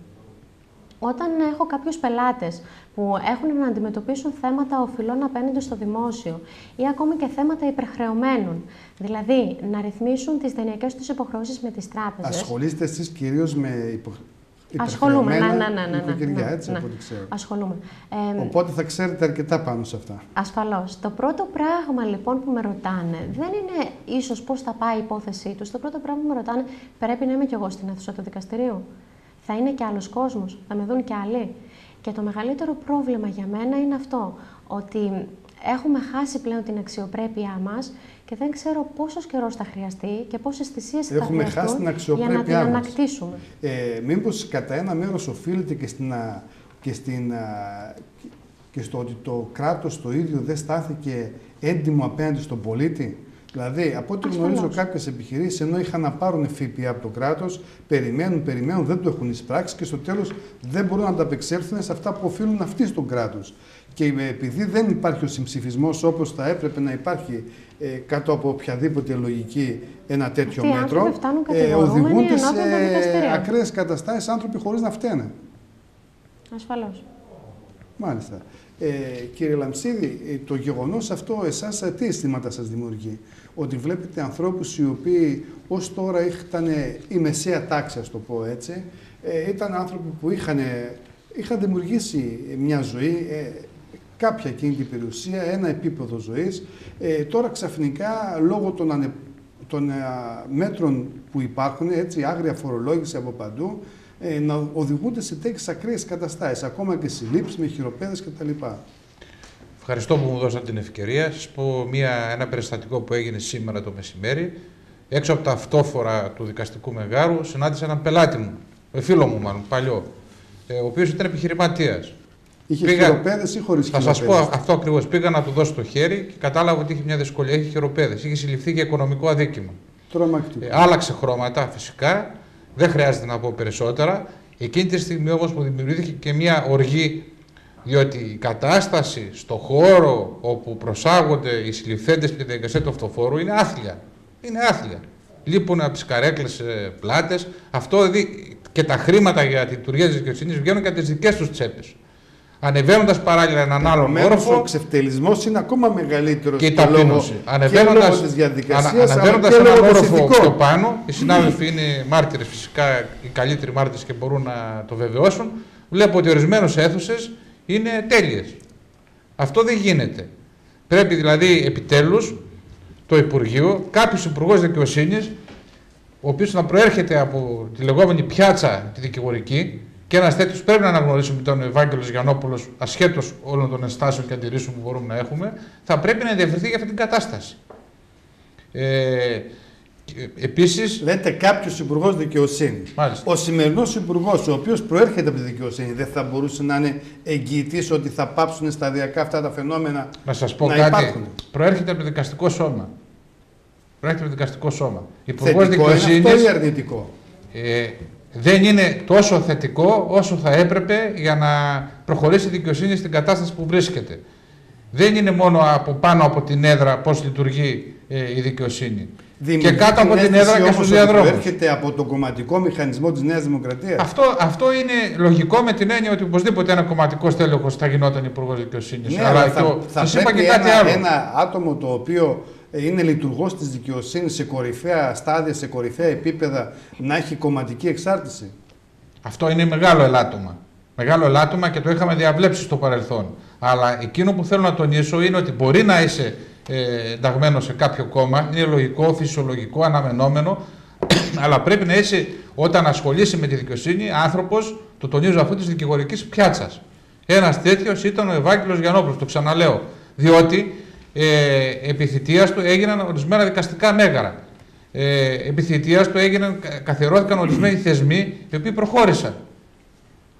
Όταν έχω κάποιους πελάτες που έχουν να αντιμετωπίσουν θέματα οφειλών απέναντι στο δημόσιο ή ακόμη και θέματα υπερχρεωμένων, δηλαδή να ρυθμίσουν τις δανειακές τους υποχρεώσεις με τις τράπεζες. Ασχολείστε εσείς κυρίως με Ασχολούμαι, νοικοκυριά, έτσι, από ό,τι ξέρω. Ασχολούμαι. Οπότε θα ξέρετε αρκετά πάνω σε αυτά. Ασφαλώς. Το πρώτο πράγμα λοιπόν που με ρωτάνε δεν είναι ίσως πώς θα πάει η υπόθεσή τους. Το πρώτο πράγμα που με ρωτάνε, πρέπει να είμαι κι εγώ στην αίθουσα του δικαστηρίου? Θα είναι και άλλος κόσμος? Θα με δουν και άλλοι? Και το μεγαλύτερο πρόβλημα για μένα είναι αυτό, ότι έχουμε χάσει πλέον την αξιοπρέπειά μας και δεν ξέρω πόσος καιρός θα χρειαστεί και πόσες θυσίες θα χρειαστούν για να την ανακτήσουμε. Μήπως κατά ένα μέρος οφείλεται και στο ότι το κράτος το ίδιο δεν στάθηκε έντιμο απέναντι στον πολίτη? Δηλαδή, από ό,τι γνωρίζω, κάποιες επιχειρήσεις, ενώ είχαν να πάρουν ΦΠΑ από το κράτος, περιμένουν, δεν το έχουν εισπράξει και στο τέλος δεν μπορούν να ανταπεξέλθουν σε αυτά που οφείλουν αυτοί στον κράτος. Και επειδή δεν υπάρχει ο συμψηφισμός όπως θα έπρεπε να υπάρχει κάτω από οποιαδήποτε λογική ένα τέτοιο μέτρο, οδηγούνται σε ακραίες καταστάσεις άνθρωποι χωρίς να φταίνε. Ασφαλώς. Μάλιστα. Κύριε Λαμψίδη, το γεγονός αυτό εσάς τι αισθήματα σας δημιουργεί? Ότι βλέπετε ανθρώπους οι οποίοι ως τώρα ήταν η μεσαία τάξη, ας το πω έτσι, ήταν άνθρωποι που είχαν δημιουργήσει μια ζωή, κάποια κίνητη περιουσία, ένα επίπεδο ζωής, τώρα ξαφνικά λόγω των μέτρων που υπάρχουν, έτσι, άγρια φορολόγηση από παντού, να οδηγούνται σε τέτοιες ακραίες καταστάσεις, ακόμα και συλλήψεις με χειροπέδες κτλ. Ευχαριστώ που μου δώσατε την ευκαιρία. Σας πω ένα περιστατικό που έγινε σήμερα το μεσημέρι. Έξω από τα αυτόφορα του δικαστικού μεγάρου συνάντησα έναν πελάτη μου, φίλο μου μάλλον, παλιό, ο οποίος ήταν επιχειρηματίας. Είχε χειροπέδες ή χωρίς χειροπέδες? Θα σας πω αυτό ακριβώς. Πήγα να του δώσω το χέρι και κατάλαβα ότι είχε μια δυσκολία. Είχε χειροπέδες. Είχε συλληφθεί για οικονομικό αδίκημα. Άλλαξε χρώματα φυσικά. Δεν χρειάζεται να πω περισσότερα. Εκείνη τη στιγμή όμως μου δημιουργήθηκε και μια οργή, διότι η κατάσταση στο χώρο όπου προσάγονται οι συλληφθέντες και τη διαδικασία του αυτοφόρου είναι άθλια. Είναι άθλια. Λείπουν από τις καρέκλες πλάτες. Αυτό δηλαδή και τα χρήματα για τη λειτουργία της δικαιοσύνης βγαίνουν και από τις δικές τους τσέπες. Ανεβαίνοντας παράλληλα έναν άλλον όροφο. Ο εξευτελισμός είναι ακόμα μεγαλύτερος και η ταπείνωση. Ανεβαίνοντας έναν όροφο πιο πάνω, οι συνάδελφοι είναι μάρτυρες φυσικά, οι καλύτεροι μάρτυρες και μπορούν να το βεβαιώσουν. Βλέπω ότι ορισμένες αίθουσες είναι τέλειες. Αυτό δεν γίνεται. Πρέπει δηλαδή επιτέλους το Υπουργείο, κάποιος Υπουργός Δικαιοσύνης, ο οποίος να προέρχεται από τη λεγόμενη πιάτσα τη δικηγορική, και ένας τέτοιος πρέπει να αναγνωρίσουμε τον Ευάγγελος Γιαννόπουλος, ασχέτως όλων των ενστάσεων και αντιρρήσεων που μπορούμε να έχουμε, θα πρέπει να ενδιαφερθεί για αυτή την κατάσταση. Επίσης, λέτε κάποιος Υπουργός Δικαιοσύνης. Μάλιστα. Ο σημερινός Υπουργός, ο οποίος προέρχεται από τη δικαιοσύνη, δεν θα μπορούσε να είναι εγγυητής ότι θα πάψουν σταδιακά αυτά τα φαινόμενα να σας πω να κάτι, υπάρχουν? Προέρχεται από το δικαστικό σώμα. Υπουργός Δικαιοσύνης. Είναι αυτό ή αρνητικό? Δεν είναι τόσο θετικό όσο θα έπρεπε για να προχωρήσει η δικαιοσύνη στην κατάσταση που βρίσκεται. Δεν είναι μόνο από πάνω από την έδρα πώς λειτουργεί η δικαιοσύνη. Και κάτω από την έδρα και στους διαδρόμους. Έρχεται από τον κομματικό μηχανισμό της Νέας Δημοκρατίας. Αυτό είναι λογικό, με την έννοια ότι οπωσδήποτε ένα κομματικό τέλεχος θα γινόταν υπουργός δικαιοσύνης. Ναι, αλλά θα πρέπει ένα άτομο το οποίο είναι λειτουργός της δικαιοσύνης σε κορυφαία στάδια, σε κορυφαία επίπεδα, να έχει κομματική εξάρτηση. Αυτό είναι μεγάλο ελάττωμα. Μεγάλο ελάττωμα και το είχαμε διαβλέψει στο παρελθόν. Αλλά εκείνο που θέλω να τονίσω είναι ότι μπορεί να είσαι ενταγμένο σε κάποιο κόμμα, είναι λογικό, φυσιολογικό, αναμενόμενο, αλλά πρέπει να είσαι, όταν ασχολείσαι με τη δικαιοσύνη, άνθρωπος, το τονίζω αυτό, της δικηγορικής πιάτσας. Ένας τέτοιος ήταν ο Ευάγγελος Γιαννόπουλος, το ξαναλέω, διότι επί θητείας του έγιναν ορισμένα δικαστικά μέγαρα. Επί θητείας του καθιερώθηκαν ορισμένοι θεσμοί οι οποίοι προχώρησαν.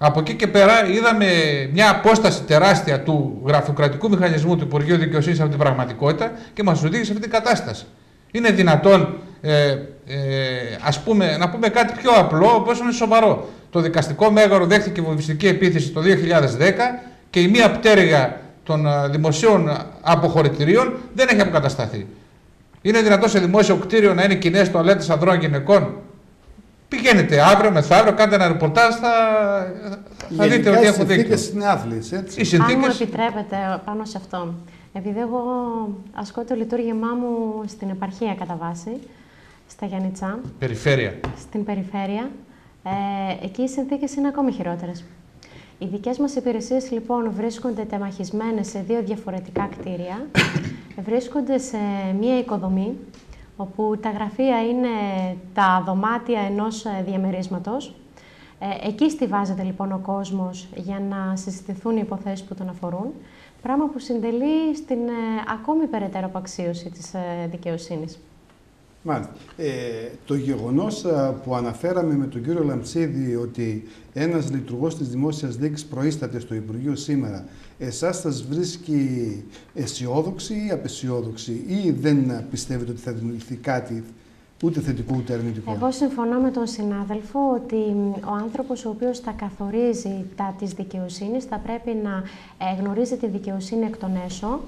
Από εκεί και πέρα είδαμε μια απόσταση τεράστια του γραφειοκρατικού μηχανισμού του Υπουργείου Δικαιοσύνης από την πραγματικότητα και μας οδήγησε σε αυτή την κατάσταση. Είναι δυνατόν, να πούμε κάτι πιο απλό, όπως είναι σοβαρό. Το δικαστικό μέγαρο δέχτηκε βομβιστική επίθεση το 2010 και η μία πτέρυγα των δημοσίων αποχωρητηρίων δεν έχει αποκατασταθεί. Είναι δυνατόν σε δημόσιο κτίριο να είναι κοινές τουαλέτες ανδρών κυναικών? Πηγαίνετε αύριο, μεθαύριο, κάντε ένα ρεπορτάζ, θα δείτε ότι έχω δίκιο. Οι συνθήκες είναι άθλιες, έτσι. Αν μου επιτρέπετε πάνω σε αυτό, επειδή εγώ ασκώ το λειτουργήμά μου στην επαρχία κατά βάση, στα Γιαννιτσά. Περιφέρεια. Στην περιφέρεια. Εκεί οι συνθήκες είναι ακόμη χειρότερες. Οι δικές μας υπηρεσίες λοιπόν βρίσκονται τεμαχισμένες σε δύο διαφορετικά κτίρια. Βρίσκονται σε μία οικοδομή, όπου τα γραφεία είναι τα δωμάτια ενός διαμερίσματος. Εκεί στιβάζεται λοιπόν ο κόσμος για να συζητηθούν οι υποθέσεις που τον αφορούν, πράγμα που συντελεί στην ακόμη περαιτέρω απαξίωση της δικαιοσύνης. Μάλιστα. Το γεγονός που αναφέραμε με τον κύριο Λαμψίδη ότι ένας λειτουργός της δημόσιας διοίκησης προείσταται στο Υπουργείο σήμερα, εσάς σας βρίσκει αισιόδοξη ή απαισιόδοξη, ή δεν πιστεύετε ότι θα δημιουργηθεί κάτι ούτε θετικό ούτε αρνητικό? Εγώ συμφωνώ με τον συνάδελφο ότι ο άνθρωπος ο οποίος θα καθορίζει τα της δικαιοσύνης θα πρέπει να γνωρίζει τη δικαιοσύνη εκ των έσω,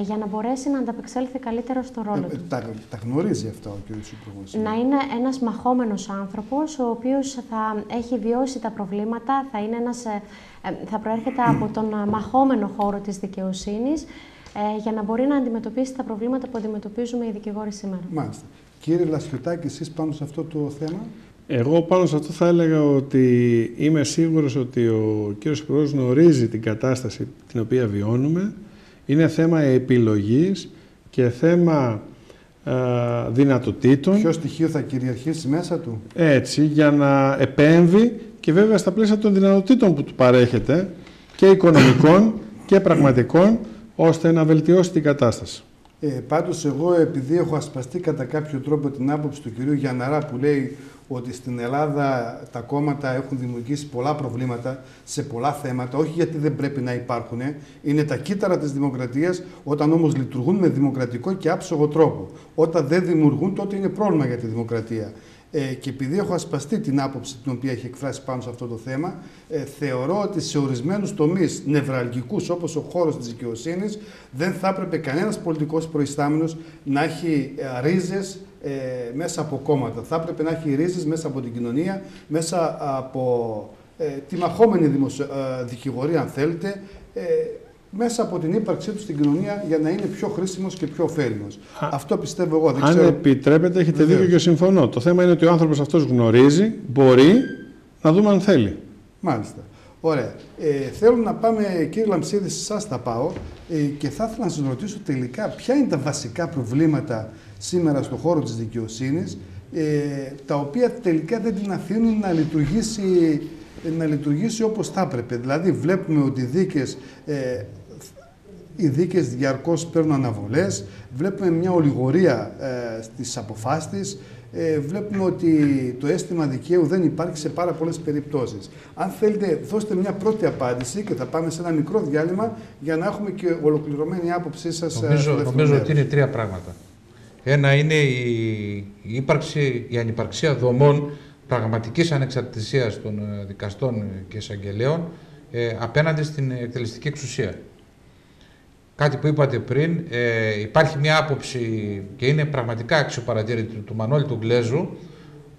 για να μπορέσει να ανταπεξέλθει καλύτερα στο ρόλο του. Τα γνωρίζει αυτά ο κ. Υπουργός? Να είναι ένας μαχόμενος άνθρωπος, ο οποίος θα έχει βιώσει τα προβλήματα, θα προέρχεται από τον μαχόμενο χώρο της δικαιοσύνης, για να μπορεί να αντιμετωπίσει τα προβλήματα που αντιμετωπίζουμε οι δικηγόροι σήμερα. Μάλιστα. Κύριε Λασιωτάκη, εσείς πάνω σε αυτό το θέμα? Εγώ πάνω σε αυτό θα έλεγα ότι είμαι σίγουρος ότι ο κ. Υπουργός γνωρίζει την κατάσταση την οποία βιώνουμε. Είναι θέμα επιλογής και θέμα δυνατοτήτων. Ποιο στοιχείο θα κυριαρχήσει μέσα του? Έτσι, για να επέμβει και βέβαια στα πλαίσια των δυνατοτήτων που του παρέχεται και οικονομικών και πραγματικών, ώστε να βελτιώσει την κατάσταση. Πάντως εγώ, επειδή έχω ασπαστεί κατά κάποιο τρόπο την άποψη του κυρίου Γιανναρά που λέει ότι στην Ελλάδα τα κόμματα έχουν δημιουργήσει πολλά προβλήματα σε πολλά θέματα, όχι γιατί δεν πρέπει να υπάρχουν, είναι τα κύτταρα της δημοκρατίας, όταν όμως λειτουργούν με δημοκρατικό και άψογο τρόπο. Όταν δεν δημιουργούν, τότε είναι πρόβλημα για τη δημοκρατία. Και επειδή έχω ασπαστεί την άποψη την οποία έχει εκφράσει πάνω σε αυτό το θέμα, θεωρώ ότι σε ορισμένους τομείς νευραλγικούς, όπως ο χώρος της δικαιοσύνης, δεν θα έπρεπε κανένας πολιτικός προϊστάμενος να έχει ρίζες μέσα από κόμματα. Θα έπρεπε να έχει ρίζες μέσα από την κοινωνία, μέσα από τη μαχόμενη δικηγορία, αν θέλετε, μέσα από την ύπαρξή του στην κοινωνία, για να είναι πιο χρήσιμος και πιο ωφέλιμος. Αυτό πιστεύω εγώ. Δεν ξέρω. Αν επιτρέπετε, έχετε δίκιο και συμφωνώ. Το θέμα είναι ότι ο άνθρωπος αυτός γνωρίζει, μπορεί, να δούμε αν θέλει. Μάλιστα. Ωραία. Θέλω να πάμε, κύριε Λαμψίδη, σε εσάς θα πάω και θα ήθελα να σας ρωτήσω τελικά ποια είναι τα βασικά προβλήματα σήμερα στον χώρο της δικαιοσύνης, τα οποία τελικά δεν την αφήνουν να λειτουργήσει όπως θα έπρεπε. Δηλαδή βλέπουμε ότι οι δίκες διαρκώς παίρνουν αναβολές, βλέπουμε μια ολιγορία στις αποφάσεις, βλέπουμε ότι το αίσθημα δικαίου δεν υπάρχει σε πάρα πολλές περιπτώσεις. Αν θέλετε, δώστε μια πρώτη απάντηση και θα πάμε σε ένα μικρό διάλειμμα για να έχουμε και ολοκληρωμένη άποψή σας. Νομίζω ότι είναι τρία πράγματα. Ένα είναι η ανυπαρξία δομών πραγματικής ανεξαρτησίας των δικαστών και εισαγγελέων απέναντι στην εκτελεστική εξουσία. Κάτι που είπατε πριν, υπάρχει μια άποψη και είναι πραγματικά αξιοπαρατήρητη του Μανώλη του Γκλέζου,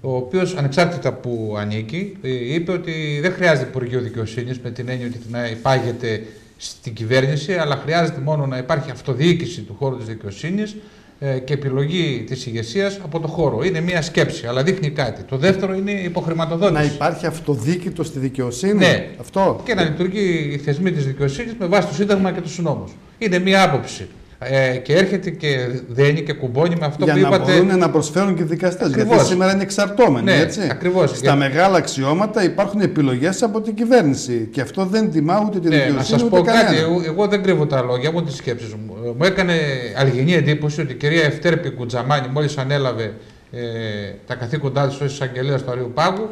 ο οποίος ανεξάρτητα που ανήκει, είπε ότι δεν χρειάζεται Υπουργείο Δικαιοσύνης με την έννοια ότι να υπάγεται στην κυβέρνηση, αλλά χρειάζεται μόνο να υπάρχει αυτοδιοίκηση του χώρου της δικαιοσύνης και επιλογή της ηγεσίας από το χώρο. Είναι μια σκέψη, αλλά δείχνει κάτι. Το δεύτερο είναι η υποχρηματοδότηση. Να υπάρχει αυτοδίκητο στη δικαιοσύνη. Ναι. Αυτό. Και να λειτουργεί η θεσμή της δικαιοσύνης με βάση το Σύνταγμα και τους νόμους. Είναι μια άποψη. Και έρχεται και δένει και κουμπώνει με αυτό για που είπατε. Για να μπορούν να προσφέρουν και δικαστές. Γιατί σήμερα είναι εξαρτώμενοι. Ναι, έτσι. Ακριβώς. Στα μεγάλα αξιώματα υπάρχουν επιλογές από την κυβέρνηση. Και αυτό δεν τιμά ούτε τη δικαιοσύνη. Να σας πω κάτι. Εγώ δεν κρύβω τα λόγια μου, τις σκέψεις μου. Μου έκανε αλγινή εντύπωση ότι η κυρία Ευτέρπη Κουτζαμάνη, μόλις ανέλαβε τα καθήκοντά της ως εισαγγελέας του Αριουπάγου,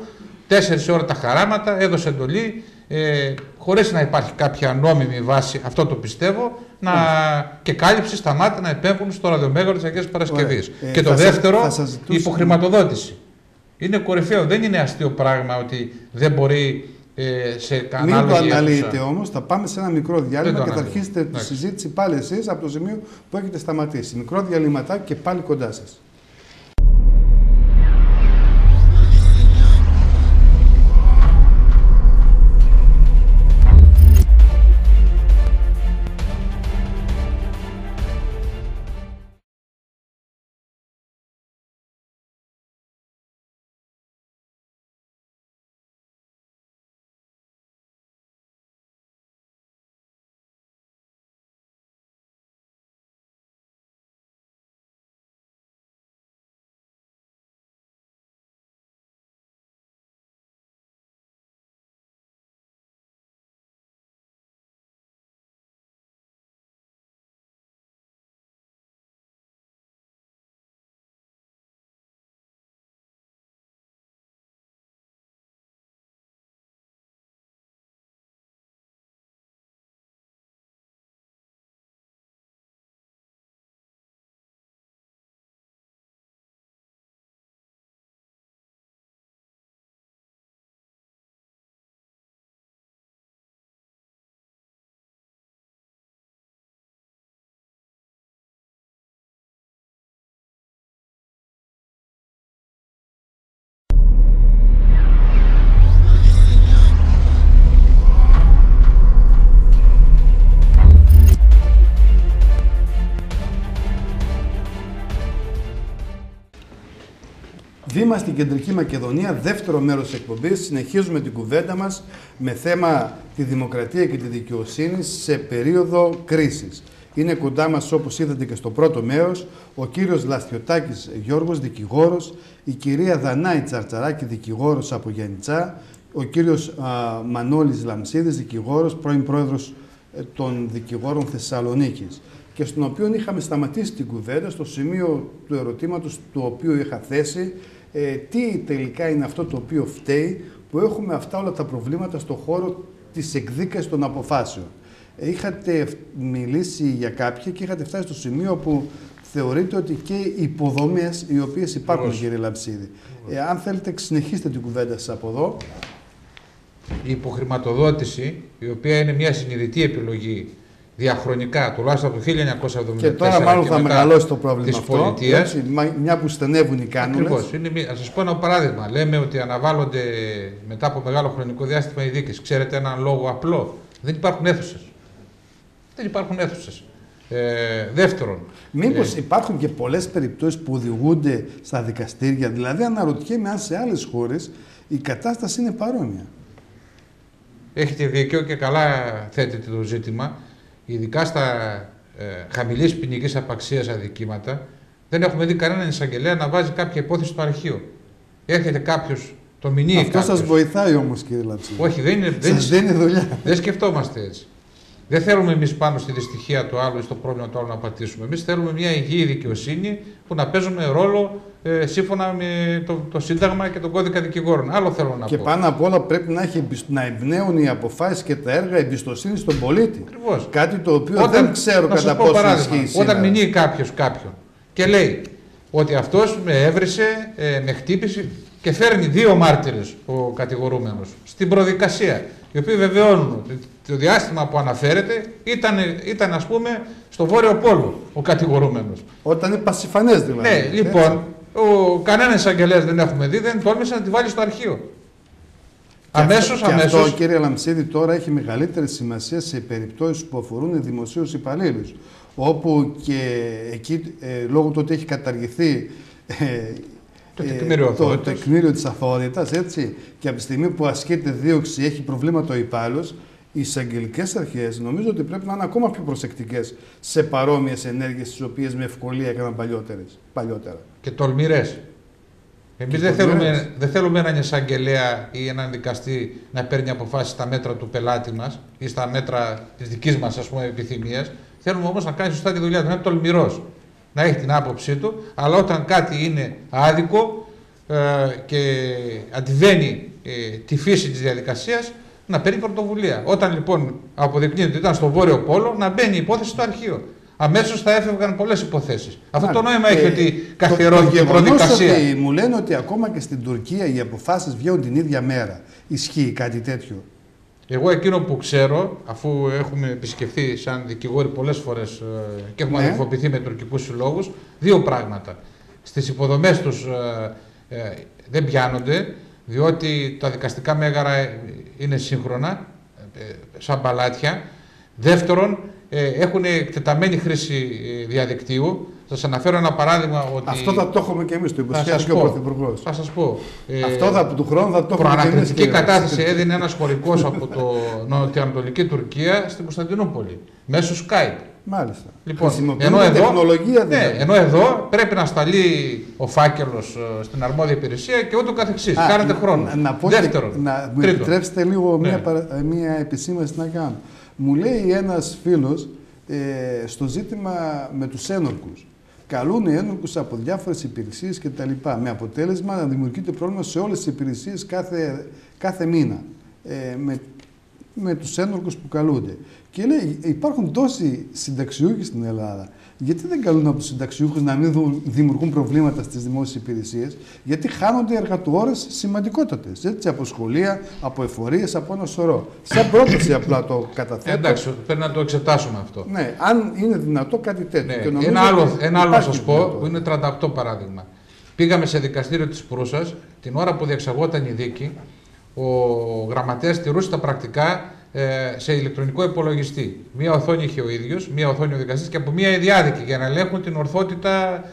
4 ώρα τα χαράματα, έδωσε εντολή. Χωρίς να υπάρχει κάποια νόμιμη βάση, αυτό το πιστεύω, και κάλυψη σταμάτη να επέμβουν στο ραδιομέγαρο της Αγίας Παρασκευής. Και το δεύτερο, η υποχρηματοδότηση. Είναι κορυφαίο, δεν είναι αστείο πράγμα ότι δεν μπορεί σε ανάλογη αίθουσα. Μην το αναλύετε όμως, θα πάμε σε ένα μικρό διάλειμμα και θα αρχίσετε τη συζήτηση πάλι εσείς από το σημείο που έχετε σταματήσει. Μικρό διαλυματάκι και πάλι κοντά σας. Βήμα στην Κεντρική Μακεδονία, δεύτερο μέρος της εκπομπής. Συνεχίζουμε την κουβέντα μας με θέμα τη δημοκρατία και τη δικαιοσύνη σε περίοδο κρίσης. Είναι κοντά μας, όπως είδατε και στο πρώτο μέρος, ο κύριος Λαστιωτάκης Γιώργος, δικηγόρος, η κυρία Δανάη Τσαρτσαράκη, δικηγόρος από Γιαννιτσά, ο κύριος Μανώλης Λαμψίδης, δικηγόρος, πρώην πρόεδρος των δικηγόρων Θεσσαλονίκης, και στον οποίο είχαμε σταματήσει την κουβέντα στο σημείο του ερωτήματος το οποίο είχα θέσει, τι τελικά είναι αυτό το οποίο φταίει που έχουμε αυτά όλα τα προβλήματα στον χώρο της εκδίκασης των αποφάσεων. Είχατε μιλήσει για κάποια και είχατε φτάσει στο σημείο που θεωρείτε ότι και οι υποδομές οι οποίες υπάρχουν, κύριε Λαμψίδη. Αν θέλετε, συνεχίστε την κουβέντα σας από εδώ. Η υποχρηματοδότηση, η οποία είναι μια συνειδητή επιλογή διαχρονικά, τουλάχιστον από το 1974 και τώρα μάλλον θα μεγαλώσει το πρόβλημα της αυτό, πολιτείας. Έτσι, μια που στενεύουν οι κάνονες. Ακριβώς. Να σας πω ένα παράδειγμα. Λέμε ότι αναβάλλονται μετά από μεγάλο χρονικό διάστημα οι δίκες. Ξέρετε έναν λόγο απλό. Δεν υπάρχουν αίθουσες. Δεν υπάρχουν αίθουσες. Δεύτερον. Μήπως υπάρχουν και πολλές περιπτώσεις που οδηγούνται στα δικαστήρια. Δηλαδή αναρωτιέμαι αν σε άλλες χώρες η κατάσταση είναι παρόμοια. έχετε δίκιο και καλά θέτετε το ζήτημα. Ειδικά στα χαμηλής ποινικής απαξίας αδικήματα, δεν έχουμε δει κανέναν εισαγγελέα να βάζει κάποια υπόθεση στο αρχείο. Έρχεται κάποιος, το μηνύει. Αυτό σας βοηθάει όμως, κύριε Λαμψίδη. Όχι, δεν είναι. Σας δίνει δουλειά. Δεν σκεφτόμαστε έτσι. Δεν θέλουμε εμείς πάνω στη δυστυχία του άλλου ή στο πρόβλημα του άλλου να πατήσουμε. Εμείς θέλουμε μια υγιή δικαιοσύνη που να παίζουμε ρόλο σύμφωνα με το Σύνταγμα και τον κώδικα δικηγόρων. Άλλο θέλω να πω. Και πάνω απ' όλα πρέπει να εμπνέουν οι αποφάσεις και τα έργα εμπιστοσύνη στον πολίτη. Ακριβώς. Κάτι το οποίο δεν ξέρω κατά πόσο ισχύει σήμερα. Όταν μηνύει κάποιος κάποιον και λέει ότι αυτός με έβρισε, με χτύπησε και φέρνει 2 μάρτυρες ο κατηγορούμενος στην προδικασία, οι οποίοι βεβαιώνουν ότι το διάστημα που αναφέρεται ήταν ας πούμε στο Βόρειο Πόλο ο κατηγορούμενος. Όταν είναι πασιφανές δηλαδή. Ναι, λοιπόν, κανένας εισαγγελέας δεν έχουμε δει, δεν τόλμησε να τη βάλει στο αρχείο. Αμέσως. Αυτό, κύριε Λαμψίδη, τώρα έχει μεγαλύτερη σημασία σε περιπτώσεις που αφορούν δημοσίους υπαλλήλους. Όπου και εκεί, λόγω του ότι έχει καταργηθεί το τεκμήριο της αθωότητας, έτσι, και από τη στιγμή που ασκείται δίωξη έχει προβλήματα ο υπάλληλος, οι εισαγγελικές αρχές νομίζω ότι πρέπει να είναι ακόμα πιο προσεκτικές σε παρόμοιες ενέργειες τις οποίες με ευκολία έκαναν παλιότερα. Και τολμηρές. Εμείς δεν θέλουμε έναν εισαγγελέα ή έναν δικαστή να παίρνει αποφάσεις στα μέτρα του πελάτη μας ή στα μέτρα της δικής μας, ας πούμε, επιθυμίας. Θέλουμε όμως να κάνει σωστά τη δουλειά του, να είναι τολμηρός, να έχει την άποψή του, αλλά όταν κάτι είναι άδικο και αντιβαίνει τη φύση της διαδικασίας, να παίρνει πρωτοβουλία. Όταν λοιπόν αποδεικνύεται ότι ήταν στο Βόρειο Πόλο, να μπαίνει η υπόθεση στο αρχείο. Αμέσως θα έφευγαν πολλές υποθέσεις. Αυτό το νόημα έχει ότι καθιερώθηκε η προδικασία. Μου λένε ότι ακόμα και στην Τουρκία οι αποφάσεις βγαίνουν την ίδια μέρα. Ισχύει κάτι τέτοιο? Εγώ εκείνο που ξέρω, αφού έχουμε επισκεφθεί σαν δικηγόροι πολλές φορές και έχουμε αδελφοποιηθεί με τουρκικούς συλλόγους, 2 πράγματα. Στις υποδομές τους δεν πιάνονται, διότι τα δικαστικά μέγαρα είναι σύγχρονα, σαν παλάτια. Δεύτερον, έχουν εκτεταμένη χρήση διαδικτύου. Σας αναφέρω ένα παράδειγμα ότι... Αυτό θα το έχουμε και εμείς, το υποσχέθηκε ο Πρωθυπουργός. Θα σας πω. Αυτό του χρόνου θα το έχουμε και εμείς. Προανακριτική κατάθεση έδινε ένας χωρικός από το νοτιοανατολική Τουρκία στην Κωνσταντινούπολη, μέσω Skype. Μάλιστα. Λοιπόν, τεχνολογία δηλαδή. Ενώ εδώ πρέπει να σταλεί ο φάκελος στην αρμόδια υπηρεσία και ούτω καθεξής. Κάνετε χρόνο. Δεύτερον, μου επιτρέψετε λίγο μία επισήμανση να κάνω. Μου λέει ένας φίλος στο ζήτημα με τους ένορκους. Καλούν οι ένορκους από διάφορες υπηρεσίες κτλ. Με αποτέλεσμα να δημιουργείται πρόβλημα σε όλες τις υπηρεσίες κάθε μήνα. Με τους ένορκους που καλούνται. Και λέει, υπάρχουν τόσοι συνταξιούχοι στην Ελλάδα. Γιατί δεν καλούν από τους συνταξιούχους να μην δημιουργούν προβλήματα στις δημόσιες υπηρεσίες? Γιατί χάνονται εργατοώρες σημαντικότατες. Έτσι, από σχολεία, από εφορίες, από ένα σωρό. Σαν πρόταση απλά το καταθέτω. Εντάξει, πρέπει να το εξετάσουμε αυτό. Ναι, αν είναι δυνατό κάτι τέτοιο. Ναι. Και ένα άλλο να σας πω, που είναι 38 παράδειγμα. Πήγαμε σε δικαστήριο της Προύσας, την ώρα που διεξαγόταν η δίκη, ο γραμματέας τηρούσε τα πρακτικά σε ηλεκτρονικό υπολογιστή. Μία οθόνη είχε ο ίδιος, μία οθόνη ο δικαστής και από μία η διάδικη για να ελέγχουν την ορθότητα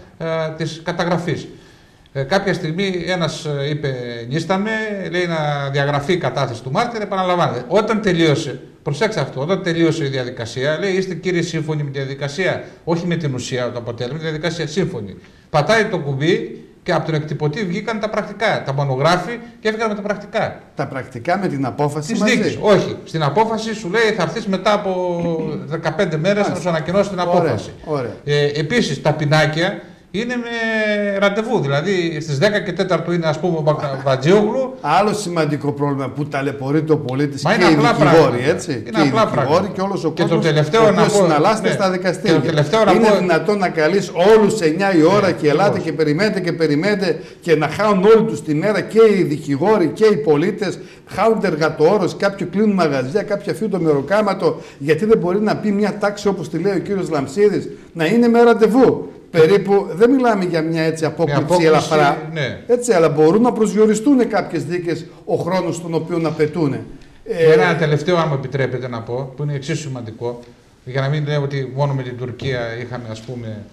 της καταγραφής. Κάποια στιγμή ένας είπε νίσταμε, λέει να διαγραφεί η κατάθεση του μάρτυρα, επαναλαμβάνεται. Όταν τελείωσε, προσέξτε αυτό, όταν τελείωσε η διαδικασία, λέει είστε κύριοι σύμφωνοι με τη διαδικασία, όχι με την ουσία το αποτέλεσμα, τη διαδικασία σύμφωνη. Πατάει το κουμπί και από τον εκτυπωτή βγήκαν τα πρακτικά, τα μονογράφη και έφυγαν με τα πρακτικά. Τα πρακτικά με την απόφαση της δίκης. Όχι. Στην απόφαση σου λέει θα έρθεις μετά από 15 μέρες να σου ανακοινώσει την απόφαση. Επίσης τα πινάκια είναι με ραντεβού. Δηλαδή στις 10 και 4 είναι ας πούμε ο Βατζίογλου. Άλλο σημαντικό πρόβλημα που ταλαιπωρείται ο πολίτης και οι δικηγόροι, έτσι. Είναι και απλά δικηγόροι και όλος ο κόσμος που συναλλάσσεται στα δικαστήρια. Είναι δυνατόν να καλείς όλους 9 η ώρα και ελάτε και περιμένετε και να χάνουν όλοι τους τη μέρα και οι δικηγόροι και οι πολίτες. Χάνονται εργατοόρος, κάποιοι κλείνουν μαγαζιά, κάποιοι αφήνουν το μεροκάματο γιατί δεν μπορεί να πει μια τάξη όπως τη λέει ο κύριος Λαμψίδης να είναι με ραντεβού. Περίπου, δεν μιλάμε για μια έτσι απόκληψη ελαφρά, ναι. Έτσι, αλλά μπορούν να προσδιοριστούν κάποιες δίκες ο χρόνος τον οποίο απαιτούν. Ένα τελευταίο, αν μου επιτρέπετε να πω, που είναι εξίσου σημαντικό, για να μην λέω ότι μόνο με την Τουρκία είχαμε ας πούμε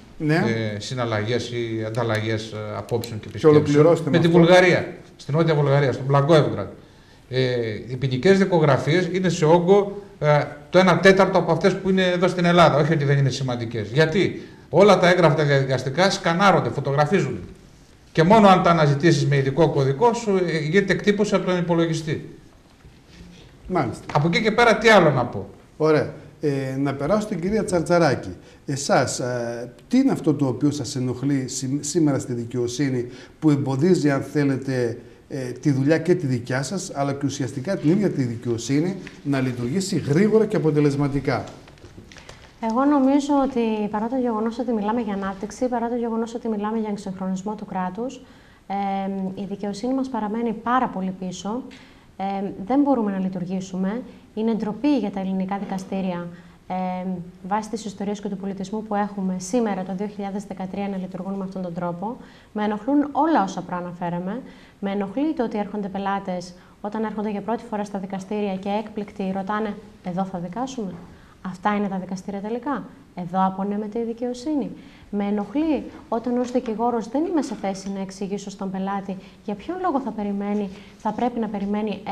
συναλλαγές ή ανταλλαγές απόψεων και επισκέψεων. Με τη Βουλγαρία, στην Νότια Βουλγαρία, στον Μπλαγκόεβγκραντ. οι ποινικές δικογραφίες είναι σε όγκο το 1/4 από αυτές που είναι εδώ στην Ελλάδα. Όχι ότι δεν είναι σημαντικές. Γιατί όλα τα έγγραφα τα διαδικαστικά σκανάρονται, φωτογραφίζονται. Και μόνο αν τα αναζητήσεις με ειδικό κωδικό σου γίνεται εκτύπωση από τον υπολογιστή. Μάλιστα. Από εκεί και πέρα τι άλλο να πω. Ωραία. Να περάσω στην κυρία Τσαρτσαράκη. Εσάς, τι είναι αυτό το οποίο σας ενοχλεί σήμερα στη δικαιοσύνη που εμποδίζει, αν θέλετε, τη δουλειά και τη δικιά σας, αλλά και ουσιαστικά την ίδια τη δικαιοσύνη να λειτουργήσει γρήγορα και αποτελεσματικά? Εγώ νομίζω ότι παρά το γεγονός ότι μιλάμε για ανάπτυξη, παρά το γεγονός ότι μιλάμε για εξυγχρονισμό του κράτους, η δικαιοσύνη μας παραμένει πάρα πολύ πίσω. Δεν μπορούμε να λειτουργήσουμε. Είναι ντροπή για τα ελληνικά δικαστήρια βάσει της ιστορίας και του πολιτισμού που έχουμε σήμερα το 2013 να λειτουργούν με αυτόν τον τρόπο. Με ενοχλούν όλα όσα προαναφέραμε. Με ενοχλεί το ότι έρχονται πελάτες όταν έρχονται για πρώτη φορά στα δικαστήρια και έκπληκτοι ρωτάνε «Εδώ θα δικάσουμε? Αυτά είναι τα δικαστήρια τελικά? Εδώ απονέμεται η δικαιοσύνη?» Με ενοχλεί όταν ως δικηγόρος δεν είμαι σε θέση να εξηγήσω στον πελάτη για ποιον λόγο θα πρέπει να περιμένει 1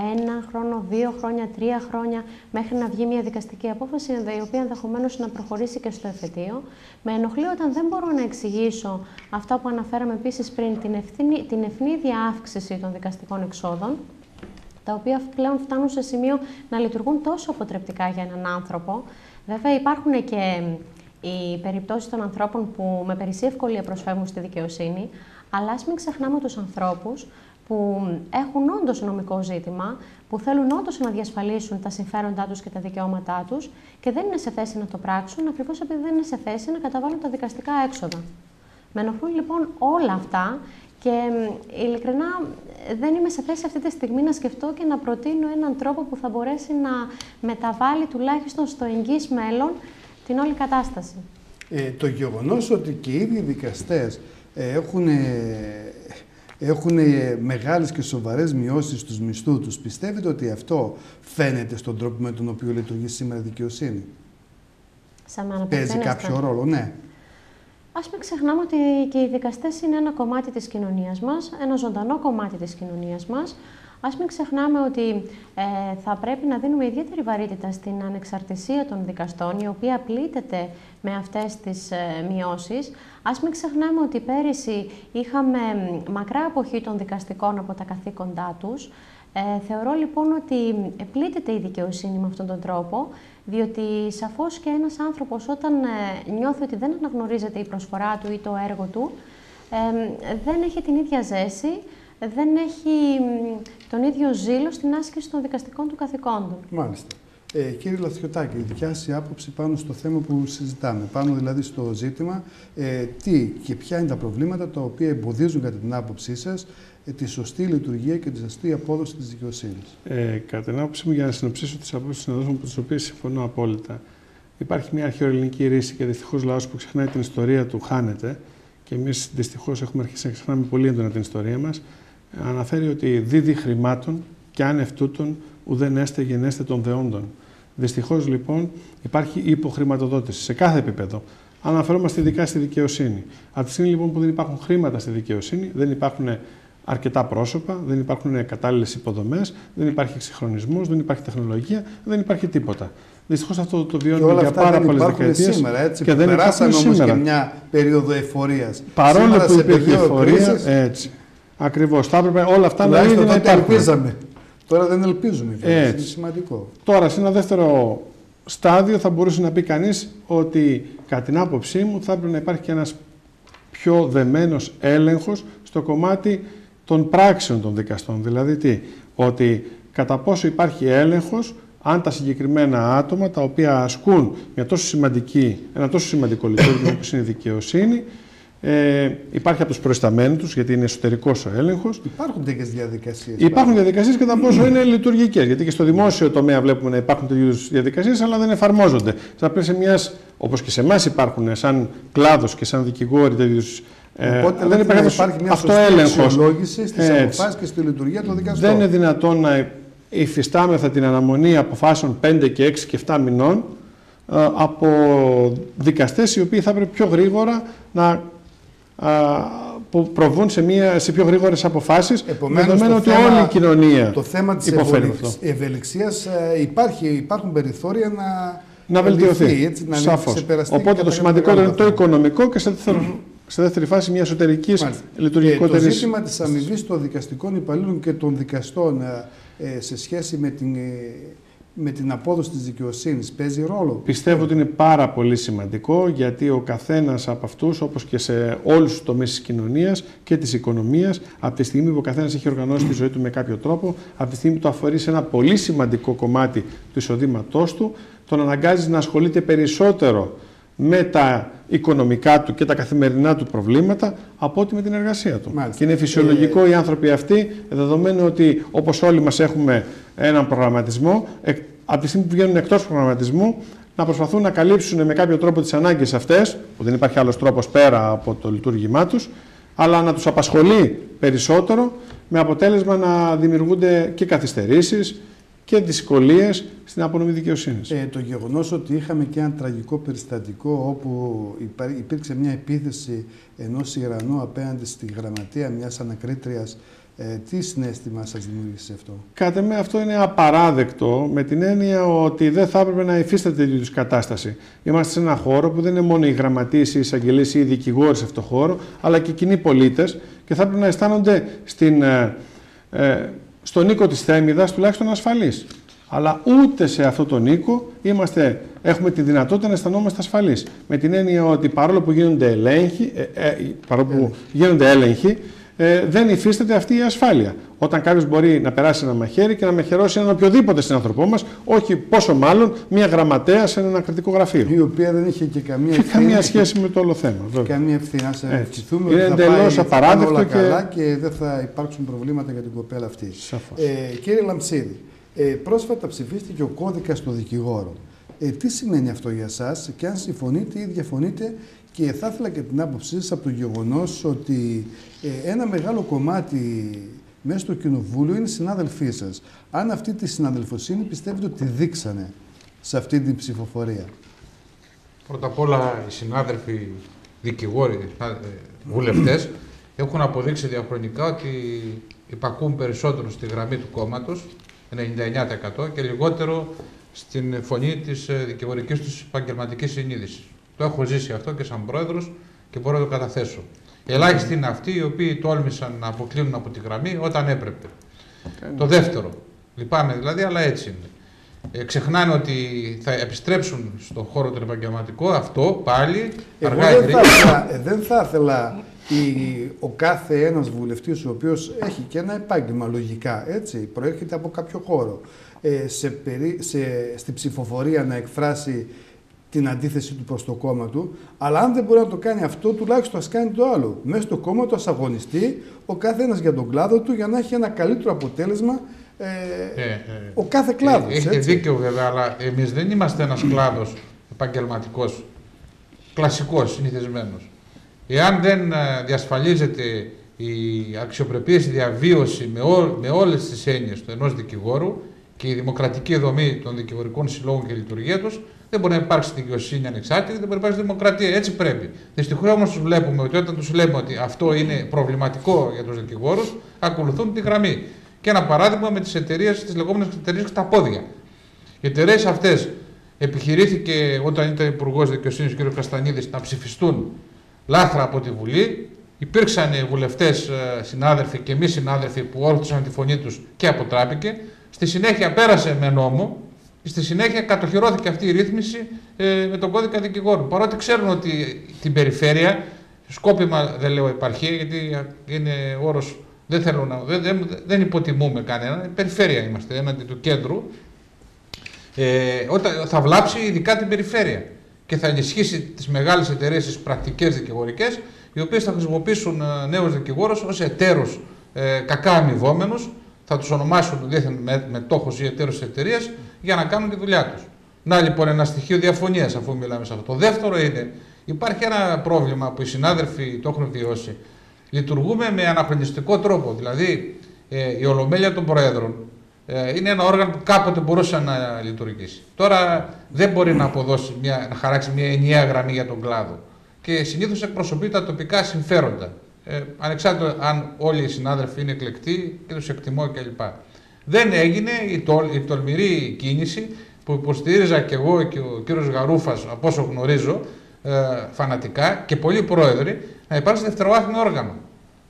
χρόνο, 2 χρόνια, 3 χρόνια μέχρι να βγει μια δικαστική απόφαση η οποία ενδεχομένως να προχωρήσει και στο εφετείο. Με ενοχλεί όταν δεν μπορώ να εξηγήσω αυτά που αναφέραμε επίσης πριν, την ευνίδια αύξηση των δικαστικών εξόδων, τα οποία πλέον φτάνουν σε σημείο να λειτουργούν τόσο αποτρεπτικά για έναν άνθρωπο. Βέβαια υπάρχουν και οι περιπτώσεις των ανθρώπων που με περισσή ευκολία προσφεύγουν στη δικαιοσύνη, αλλά ας μην ξεχνάμε τους ανθρώπους που έχουν όντως νομικό ζήτημα, που θέλουν όντως να διασφαλίσουν τα συμφέροντά τους και τα δικαιώματά τους και δεν είναι σε θέση να το πράξουν, ακριβώς επειδή δεν είναι σε θέση να καταβάλουν τα δικαστικά έξοδα. Με ενοχλούν λοιπόν όλα αυτά και ειλικρινά δεν είμαι σε θέση αυτή τη στιγμή να σκεφτώ και να προτείνω έναν τρόπο που θα μπορέσει να μεταβάλει τουλάχιστον στο εγγύς μέλλον την όλη κατάσταση. Το γεγονός ότι και οι ίδιοι δικαστές έχουν μεγάλες και σοβαρές μειώσεις στους μισθούς τους, πιστεύετε ότι αυτό φαίνεται στον τρόπο με τον οποίο λειτουργεί σήμερα η δικαιοσύνη? Παίζει κάποιο ρόλο? Ναι. Ας μην ξεχνάμε ότι και οι δικαστές είναι ένα κομμάτι της κοινωνίας μας, ένα ζωντανό κομμάτι της κοινωνίας μας. Ας μην ξεχνάμε ότι θα πρέπει να δίνουμε ιδιαίτερη βαρύτητα στην ανεξαρτησία των δικαστών, η οποία πλήττεται με αυτές τις μειώσεις. Ας μην ξεχνάμε ότι πέρυσι είχαμε μακρά αποχή των δικαστικών από τα καθήκοντά τους. Θεωρώ λοιπόν ότι πλήττεται η δικαιοσύνη με αυτόν τον τρόπο, διότι σαφώς και ένας άνθρωπος όταν νιώθει ότι δεν αναγνωρίζεται η προσφορά του ή το έργο του, δεν έχει την ίδια ζέση, δεν έχει τον ίδιο ζήλο στην άσκηση των δικαστικών του καθηκόντων. Μάλιστα. Κύριε Λαθιωτάκη, η δικιά σας άποψη πάνω στο θέμα που συζητάμε, πάνω δηλαδή στο ζήτημα, τι και ποια είναι τα προβλήματα τα οποία εμποδίζουν κατά την άποψή σας τη σωστή λειτουργία και τη σωστή απόδοση της δικαιοσύνης? Κατά την άποψή μου, για να συνοψίσω τις απόψεις των συναδέλφων με τις οποίες συμφωνώ απόλυτα, υπάρχει μια αρχαιοελληνική ρίση και δυστυχώς λαός που ξεχνάει την ιστορία του χάνεται. Και εμείς δυστυχώς έχουμε αρχίσει να ξεχνάμε πολύ έντονα την ιστορία μας. Αναφέρει ότι δίδει χρημάτων και άνευ τούτων ουδέν έστε γενέστε των δεόντων. Δυστυχώς λοιπόν υπάρχει υποχρηματοδότηση σε κάθε επίπεδο. Αναφερόμαστε ειδικά στη δικαιοσύνη. Από τη στιγμή λοιπόν που δεν υπάρχουν χρήματα στη δικαιοσύνη, δεν υπάρχουν αρκετά πρόσωπα, δεν υπάρχουν κατάλληλες υποδομές, δεν υπάρχει εξυγχρονισμός, δεν υπάρχει τεχνολογία, δεν υπάρχει τίποτα. Δυστυχώς αυτό το βιώνουμε για πάρα πολλές δεκαετίες. Σήμερα, έτσι, και δεν περάσαμε όμως σήμερα. Και μια περίοδο εφορίας. Παρόλο σήμερα, που υπήρχε εφορία, έτσι. Ακριβώς. Θα έπρεπε όλα αυτά να ήδη να υπάρχουν. Ελπίζαμε. Τώρα δεν ελπίζουμε. Είναι σημαντικό. Τώρα, σε ένα δεύτερο στάδιο θα μπορούσε να πει κανείς ότι κατά την άποψή μου θα έπρεπε να υπάρχει και ένας πιο δεμένος έλεγχος στο κομμάτι των πράξεων των δικαστών. Δηλαδή τι, ότι κατά πόσο υπάρχει έλεγχος αν τα συγκεκριμένα άτομα τα οποία ασκούν ένα τόσο σημαντικό λειτουργήμα όπως είναι η δικαιοσύνη, υπάρχει από τους προϊσταμένους τους, γιατί είναι εσωτερικός ο έλεγχος. Υπάρχουν τέτοιες διαδικασίες. Υπάρχουν διαδικασίες κατά πόσο είναι λειτουργικές. Γιατί και στο δημόσιο τομέα βλέπουμε να υπάρχουν τέτοιες διαδικασίες, αλλά δεν εφαρμόζονται. Στα πλαίσια μιας, όπως και σε εμάς υπάρχουν, σαν κλάδος και σαν δικηγόροι τέτοιους. Οπότε δεν υπάρχει μια σωστή αξιολόγηση στις αποφάσεις και στη λειτουργία των δικαστών. Δεν είναι δυνατόν να υφιστάμεθα την αναμονή αποφάσεων 5 και 6 και 7 μηνών από δικαστές οι οποίοι θα έπρεπε πιο γρήγορα να που προβούν σε πιο γρήγορες αποφάσεις, δεδομένου ότι όλη η κοινωνία το θέμα της ευελιξίας υπάρχουν περιθώρια να βελτιωθεί. Έτσι, σαφώς. Οπότε το σημαντικότερο είναι το οικονομικό και σε δεύτερη φάση μια εσωτερική λειτουργικότερη. Το ζήτημα της αμοιβής των δικαστικών υπαλλήλων και των δικαστών σε σχέση με την απόδοση της δικαιοσύνης παίζει ρόλο. Πιστεύω ότι είναι πάρα πολύ σημαντικό, γιατί ο καθένας από αυτούς, όπως και σε όλους τους τομείς της κοινωνίας και της οικονομίας, από τη στιγμή που ο καθένας έχει οργανώσει τη ζωή του με κάποιο τρόπο, από τη στιγμή που το αφορεί σε ένα πολύ σημαντικό κομμάτι του εισοδήματός του, τον αναγκάζει να ασχολείται περισσότερο με τα οικονομικά του και τα καθημερινά του προβλήματα από ότι με την εργασία του. Μάλιστα. Και είναι φυσιολογικό οι άνθρωποι αυτοί, δεδομένου ότι όπως όλοι μας έχουμε έναν προγραμματισμό, από τη στιγμή που βγαίνουν εκτός προγραμματισμού, να προσπαθούν να καλύψουν με κάποιο τρόπο τις ανάγκες αυτές, που δεν υπάρχει άλλος τρόπος πέρα από το λειτουργήμά τους, αλλά να τους απασχολεί περισσότερο, με αποτέλεσμα να δημιουργούνται και καθυστερήσεις και δυσκολίες στην απονομή δικαιοσύνης. Το γεγονός ότι είχαμε και ένα τραγικό περιστατικό όπου υπήρξε μια επίθεση ενός Ιρανού απέναντι στη γραμματεία μιας ανακρίτριας, τι συναίσθημα σας δημιούργησε αυτό? Κατά με αυτό είναι απαράδεκτο, με την έννοια ότι δεν θα έπρεπε να υφίσταται τέτοιου είδους κατάσταση. Είμαστε σε ένα χώρο που δεν είναι μόνο οι γραμματείες, οι εισαγγελίες ή οι δικηγόροι σε αυτό το χώρο, αλλά και οι κοινοί πολίτες, και θα έπρεπε να αισθάνονται στον οίκο της Θέμιδας τουλάχιστον ασφαλείς. Αλλά ούτε σε αυτό τον οίκο έχουμε τη δυνατότητα να αισθανόμαστε ασφαλείς. Με την έννοια ότι παρόλο που γίνονται έλεγχοι, δεν υφίσταται αυτή η ασφάλεια. Όταν κάποιος μπορεί να περάσει ένα μαχαίρι και να μαχαιρώσει έναν οποιοδήποτε συνάνθρωπό μας, όχι πόσο μάλλον μια γραμματέα σε ένα ανακριτικό γραφείο. Η οποία δεν είχε και καμία σχέση με το όλο θέμα. Καμία ευθύνη. Να σε ευχηθούμε ότι θα πάει όλα καλά και δεν θα υπάρξουν προβλήματα για την κοπέλα αυτή. Κύριε Λαμψίδη, πρόσφατα ψηφίστηκε ο κώδικας των δικηγόρων. Τι σημαίνει αυτό για εσάς και αν συμφωνείτε ή διαφωνείτε? Και θα ήθελα και την άποψή σας από το γεγονός ότι ένα μεγάλο κομμάτι μέσα στο κοινοβούλιο είναι συνάδελφοί σας. Αν αυτή τη συναδελφοσύνη πιστεύετε ότι δείξανε σε αυτή την ψηφοφορία? Πρώτα απ' όλα οι συνάδελφοι δικηγόροι, βουλευτές, έχουν αποδείξει διαχρονικά ότι υπακούν περισσότερο στη γραμμή του κόμματος, 99%, και λιγότερο στην φωνή της δικηγορικής τους επαγγελματικής συνείδησης. Το έχω ζήσει αυτό και σαν πρόεδρος και μπορώ να το καταθέσω. Ελάχιστοι είναι αυτοί οι οποίοι τόλμησαν να αποκλίνουν από τη γραμμή όταν έπρεπε. Το δεύτερο, λυπάμαι δηλαδή, αλλά έτσι είναι. Ξεχνάνε ότι θα επιστρέψουν στον χώρο τον επαγγελματικό, αυτό πάλι αργά ή γρήγορα. Δεν θα ήθελα ο κάθε ένας βουλευτής, ο οποίος έχει και ένα επάγγελμα λογικά, έτσι, προέρχεται από κάποιο χώρο, στην ψηφοφορία να εκφράσει την αντίθεση του προς το κόμμα του, αλλά αν δεν μπορεί να το κάνει αυτό, τουλάχιστον ας κάνει το άλλο. Μέσα στο κόμμα του ας αγωνιστεί ο κάθε ένας για τον κλάδο του, για να έχει ένα καλύτερο αποτέλεσμα ο κάθε κλάδος. Έχετε δίκιο βέβαια, αλλά εμείς δεν είμαστε ένας κλάδος επαγγελματικός, κλασικός, συνηθισμένος. Εάν δεν διασφαλίζεται η αξιοπρεπής διαβίωση με όλες τις έννοιες του ενός δικηγόρου και η δημοκρατική δομή των δικηγορικών συλλόγων και η λειτουργία τους, δεν μπορεί να υπάρξει δικαιοσύνη ανεξάρτητη, δεν μπορεί να υπάρξει δημοκρατία. Έτσι πρέπει. Δυστυχώς όμως τους βλέπουμε ότι όταν τους λέμε ότι αυτό είναι προβληματικό για τους δικηγόρους, ακολουθούν τη γραμμή. Και ένα παράδειγμα με τις εταιρείες, τις λεγόμενες εταιρείες στα πόδια. Οι εταιρείες αυτές επιχειρήθηκε όταν ήταν Υπουργός Δικαιοσύνης ο κ. Καστανίδης να ψηφιστούν λάθρα από τη Βουλή. Υπήρξαν βουλευτές, συνάδελφοι και μη συνάδελφοι που όρθωσαν τη φωνή τους και αποτράπηκε. Στη συνέχεια πέρασε με νόμο. Στη συνέχεια κατοχυρώθηκε αυτή η ρύθμιση με τον κώδικα δικηγόρου. Παρότι ξέρουν ότι την περιφέρεια, σκόπιμα δεν λέω επαρχία, γιατί είναι όρος, δεν υποτιμούμε κανέναν, περιφέρεια είμαστε έναντι του κέντρου, όταν θα βλάψει ειδικά την περιφέρεια και θα ενισχύσει τις μεγάλες εταιρείες, τις πρακτικές δικηγορικές, οι οποίες θα χρησιμοποιήσουν νέους δικηγόρους ως εταίρους κακά αμοιβόμενους, θα τους ονομάσουν δίθεν μετόχους ή εταίρους της εταιρείας για να κάνουν τη δουλειά τους. Να λοιπόν ένα στοιχείο διαφωνίας αφού μιλάμε σε αυτό. Το δεύτερο είναι, υπάρχει ένα πρόβλημα που οι συνάδελφοι το έχουν βιώσει. Λειτουργούμε με αναχρονιστικό τρόπο. Δηλαδή η Ολομέλεια των Προέδρων είναι ένα όργανο που κάποτε μπορούσε να λειτουργήσει. Τώρα δεν μπορεί να αποδώσει, να χαράξει μια ενιαία γραμμή για τον κλάδο. Και συνήθως εκπροσωπεί τα τοπικά συμφέροντα. ανεξάρτητα αν όλοι οι συνάδελφοι είναι εκλεκτοί και τους εκτιμώ κλπ. Δεν έγινε η τολμηρή κίνηση που υποστηρίζα και εγώ και ο κύριος Γαρούφας, από όσο γνωρίζω, φανατικά και πολλοί πρόεδροι, να υπάρξει δευτεροβάθμιο όργανο.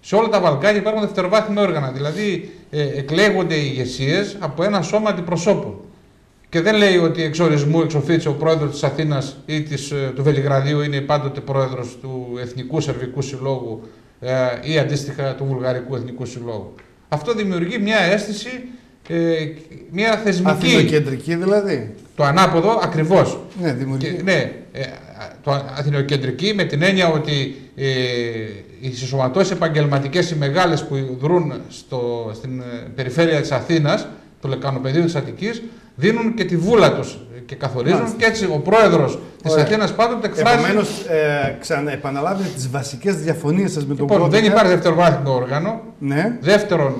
Σε όλα τα Βαλκάνια υπάρχουν δευτεροβάθμια όργανα, δηλαδή εκλέγονται οι ηγεσίες από ένα σώμα αντιπροσώπων. Και δεν λέει ότι εξ ορισμού, εξ οφίτσι, ο πρόεδρος της Αθήνας ή του Βελιγραδίου είναι πάντοτε πρόεδρος του Εθνικού Σερβικού Συλλόγου ή αντίστοιχα του Βουλγαρικού Εθνικού Συλλόγου. Αυτό δημιουργεί μια αίσθηση, μια θεσμική. Αθηνοκεντρική δηλαδή. Το ανάποδο ακριβώς. Ναι, δημιουργεί. Το αθηνοκεντρική με την έννοια ότι οι συσσωματώσεις επαγγελματικές οι μεγάλες που δρούν στην περιφέρεια της Αθήνας, το λεκανοπεδίο της Αττικής, δίνουν και τη βούλα τους και καθορίζουν. Και έτσι ο πρόεδρος της Αθήνας πάντοτε εκφράζει. Επομένως, επαναλάβετε τις βασικές διαφωνίες σας με τον κώδικα. Δεν υπάρχει δευτεροβάθμιο όργανο. Ναι. Δεύτερον,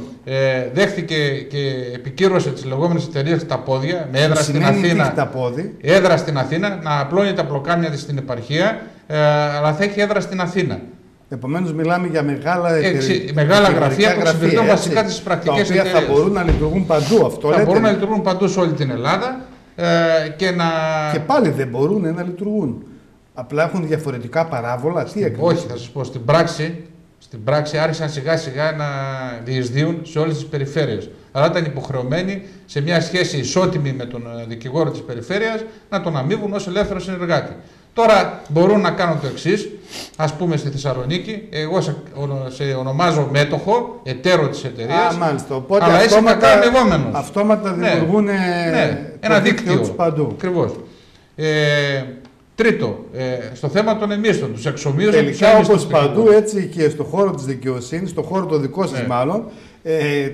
δέχτηκε και επικύρωσε τις λεγόμενες εταιρείες τα πόδια με έδρα στην Αθήνα. Έδρα στην Αθήνα, να απλώνει τα πλοκάμια της στην επαρχία, αλλά θα έχει έδρα στην Αθήνα. Επομένως, μιλάμε για μεγάλα γραφεία που εξυπηρετούν βασικά τις πρακτικές εταιρείες. Θα μπορούν να λειτουργούν παντού, αυτό θα μπορούν να λειτουργούν παντού σε όλη την Ελλάδα και πάλι δεν μπορούν να λειτουργούν. Απλά έχουν διαφορετικά παράβολα. Τι ακριβώς? Όχι, θα σας πω. Στην πράξη άρχισαν σιγά σιγά να διεισδύουν σε όλες τις περιφέρειες. Αλλά ήταν υποχρεωμένοι σε μια σχέση ισότιμη με τον δικηγόρο της περιφέρειας να τον αμείβουν ως ελεύθερο συνεργάτη. Τώρα μπορούν να κάνουν το εξής, ας πούμε στη Θεσσαλονίκη, εγώ σε ονομάζω μέτοχο, εταίρο της εταιρείας, μάλιστα. Οπότε αλλά είσαι μετά αμοιβόμενος. Αυτόματα δημιουργούν ένα δίκτυο παντού. Ακριβώς. Τρίτο, στο θέμα των εμμύστων, τους εξομοίωσαν. Τελικά, όπως παντού, έτσι και στο χώρο της δικαιοσύνης, στο χώρο το δικό σας μάλλον,